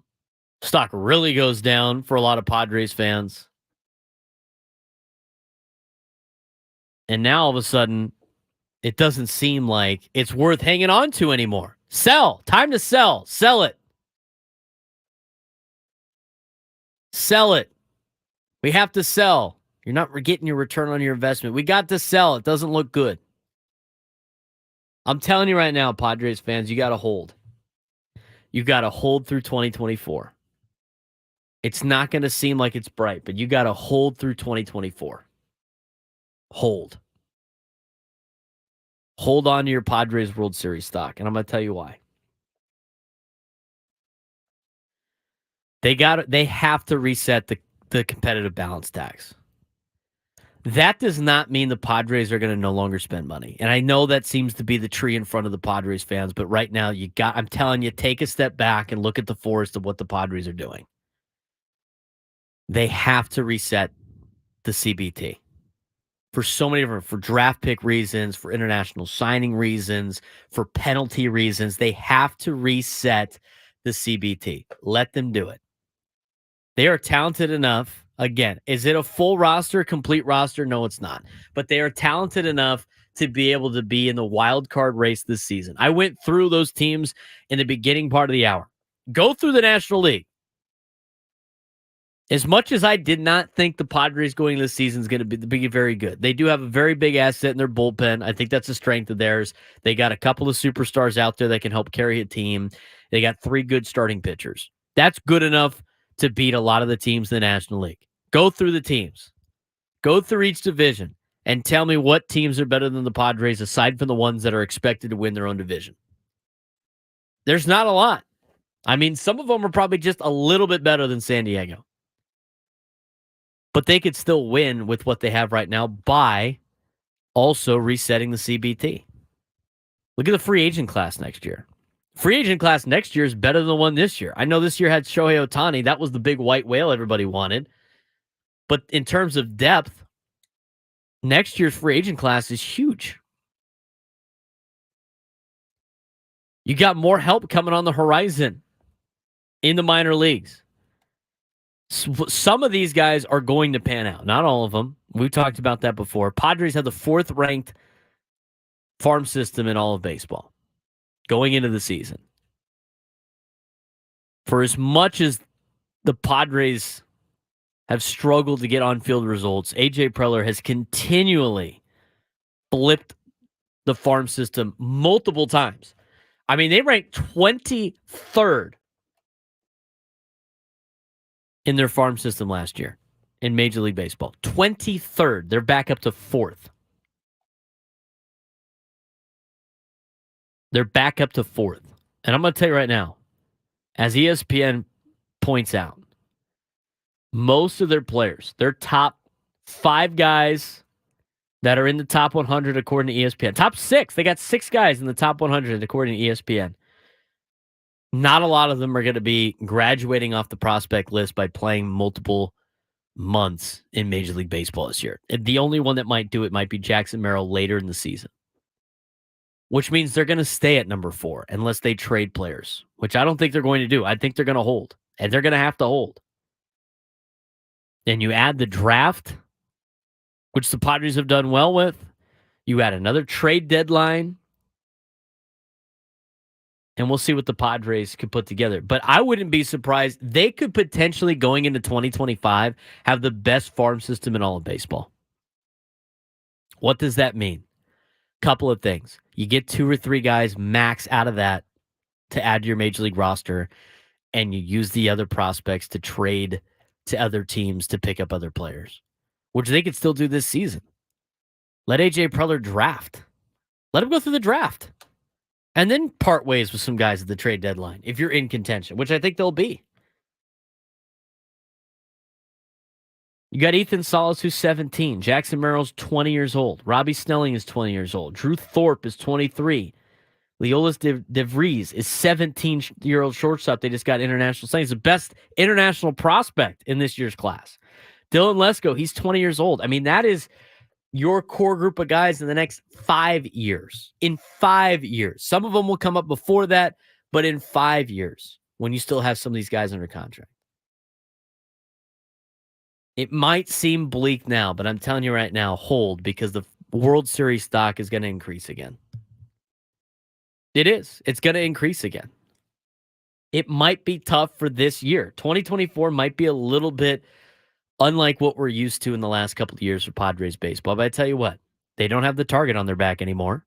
Speaker 1: Stock really goes down for a lot of Padres fans. And now all of a sudden, it doesn't seem like it's worth hanging on to anymore. Sell. Time to sell. Sell it. Sell it. We have to sell. You're not getting your return on your investment. We got to sell. It doesn't look good. I'm telling you right now, Padres fans, you got to hold. You got to hold through 2024. It's not going to seem like it's bright, but you got to hold through 2024. Hold. Hold on to your Padres World Series stock, and I'm going to tell you why. They have to reset the competitive balance tax. That does not mean the Padres are going to no longer spend money. And I know that seems to be the tree in front of the Padres fans, but right now I'm telling you, take a step back and look at the forest of what the Padres are doing. They have to reset the CBT for so many different, for draft pick reasons, for international signing reasons, for penalty reasons. They have to reset the CBT. Let them do it. They are talented enough. Again, is it a full roster, complete roster? No, it's not. But they are talented enough to be able to be in the wild card race this season. I went through those teams in the beginning part of the hour. Go through the National League. As much as I did not think the Padres going into the season is going to be very good, they do have a very big asset in their bullpen. I think that's a strength of theirs. They got a couple of superstars out there that can help carry a team. They got 3 good starting pitchers. That's good enough to beat a lot of the teams in the National League. Go through the teams. Go through each division and tell me what teams are better than the Padres aside from the ones that are expected to win their own division. There's not a lot. I mean, some of them are probably just a little bit better than San Diego. But they could still win with what they have right now by also resetting the CBT. Look at the free agent class next year. Free agent class next year is better than the one this year. I know this year had Shohei Ohtani. That was the big white whale everybody wanted. But in terms of depth, next year's free agent class is huge. You got more help coming on the horizon in the minor leagues. Some of these guys are going to pan out. Not all of them. We've talked about that before. Padres had the 4th ranked farm system in all of baseball going into the season. For as much as the Padres have struggled to get on-field results, A.J. Preller has continually flipped the farm system multiple times. I mean, they ranked 23rd in their farm system last year in Major League Baseball. 23rd. They're back up to 4th. They're back up to 4th. And I'm going to tell you right now, as ESPN points out, most of their players, their top 5 guys that are in the top 100 according to ESPN. Top 6. They got 6 guys in the top 100 according to ESPN. Not a lot of them are going to be graduating off the prospect list by playing multiple months in Major League Baseball this year. The only one that might do it might be Jackson Merrill later in the season, which means they're going to stay at number 4 unless they trade players, which I don't think they're going to do. I think they're going to hold, and they're going to have to hold. Then you add the draft, which the Padres have done well with. You add another trade deadline, and we'll see what the Padres could put together. But I wouldn't be surprised. They could potentially, going into 2025, have the best farm system in all of baseball. What does that mean? Couple of things. You get 2 or 3 guys max out of that to add to your Major League roster, and you use the other prospects to trade to other teams to pick up other players, which they could still do this season. Let A.J. Preller draft. Let him go through the draft. And then part ways with some guys at the trade deadline if you're in contention, which I think they'll be. You got Ethan Salas, who's 17. Jackson Merrill's 20 years old. Robbie Snelling is 20 years old. Drew Thorpe is 23. Leolis DeVries is 17-year-old shortstop. They just got international signings. The best international prospect in this year's class. Dylan Lesko, he's 20 years old. I mean, that is your core group of guys in the next 5 years. In 5 years. Some of them will come up before that, but in 5 years, when you still have some of these guys under contract. It might seem bleak now, but I'm telling you right now, hold, because the World Series stock is going to increase again. It is. It's going to increase again. It might be tough for this year. 2024 might be a little bit unlike what we're used to in the last couple of years for Padres baseball. But I tell you what, they don't have the target on their back anymore.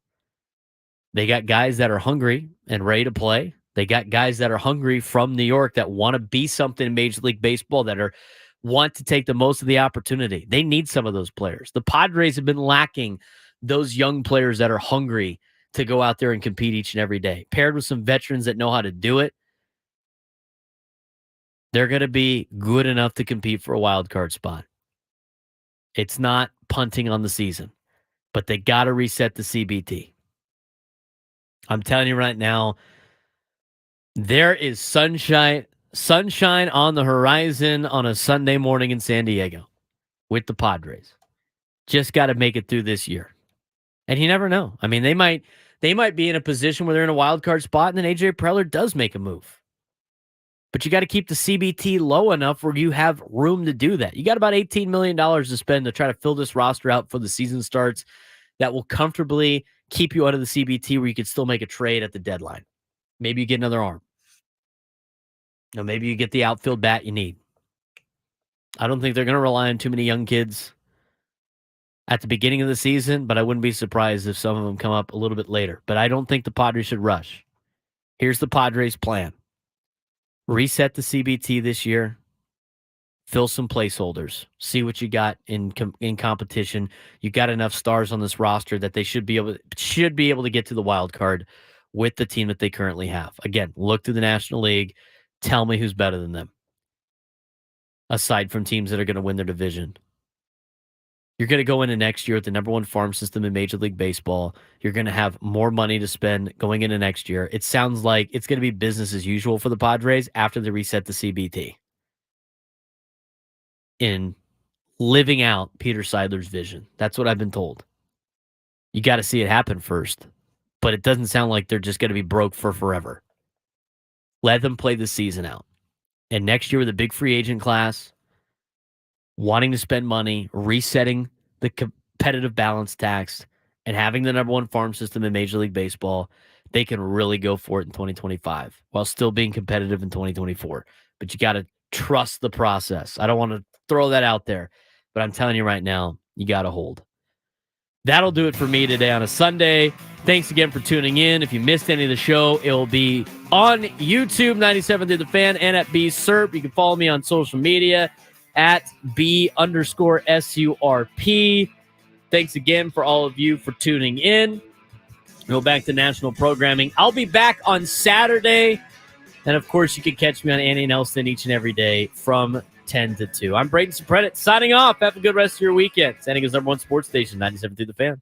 Speaker 1: They got guys that are hungry and ready to play. They got guys that are hungry from New York that want to be something in Major League Baseball, that want to take the most of the opportunity. They need some of those players. The Padres have been lacking those young players that are hungry to go out there and compete each and every day. Paired with some veterans that know how to do it, they're going to be good enough to compete for a wild card spot. It's not punting on the season, but they got to reset the CBT. I'm telling you right now, there is sunshine on the horizon on a Sunday morning in San Diego with the Padres. Just got to make it through this year. And you never know. I mean, they might be in a position where they're in a wild card spot and then AJ Preller does make a move. But you got to keep the CBT low enough where you have room to do that. You got about $18 million to spend to try to fill this roster out for the season starts that will comfortably keep you out of the CBT where you could still make a trade at the deadline. Maybe you get another arm. Or maybe you get the outfield bat you need. I don't think they're going to rely on too many young kids at the beginning of the season, but I wouldn't be surprised if some of them come up a little bit later. But I don't think the Padres should rush. Here's the Padres' plan. Reset the CBT this year. Fill some placeholders. See what you got in competition. You got enough stars on this roster that they should be able to get to the wild card with the team that they currently have. Again, look to the National League. Tell me who's better than them. Aside from teams that are going to win their division. You're going to go into next year with the number one farm system in Major League Baseball. You're going to have more money to spend going into next year. It sounds like it's going to be business as usual for the Padres after they reset the CBT. In living out Peter Seidler's vision. That's what I've been told. You got to see it happen first. But it doesn't sound like they're just going to be broke for forever. Let them play the season out. And next year with a big free agent class, wanting to spend money, resetting the competitive balance tax, and having the number one farm system in Major League Baseball, they can really go for it in 2025 while still being competitive in 2024. But you got to trust the process. I don't want to throw that out there, but I'm telling you right now, you got to hold. That'll do it for me today on a Sunday. Thanks again for tuning in. If you missed any of the show, it will be on YouTube, 97 Through the Fan, and at BSurp. You can follow me on social media at B_SURP. Thanks again for all of you for tuning in. Go back to national programming. I'll be back on Saturday. And, of course, you can catch me on Annie Nelson each and every day from 10 to 2. I'm Braden Surprenant signing off. Have a good rest of your weekend. San Diego's #1 sports station, 97 Through the Fan.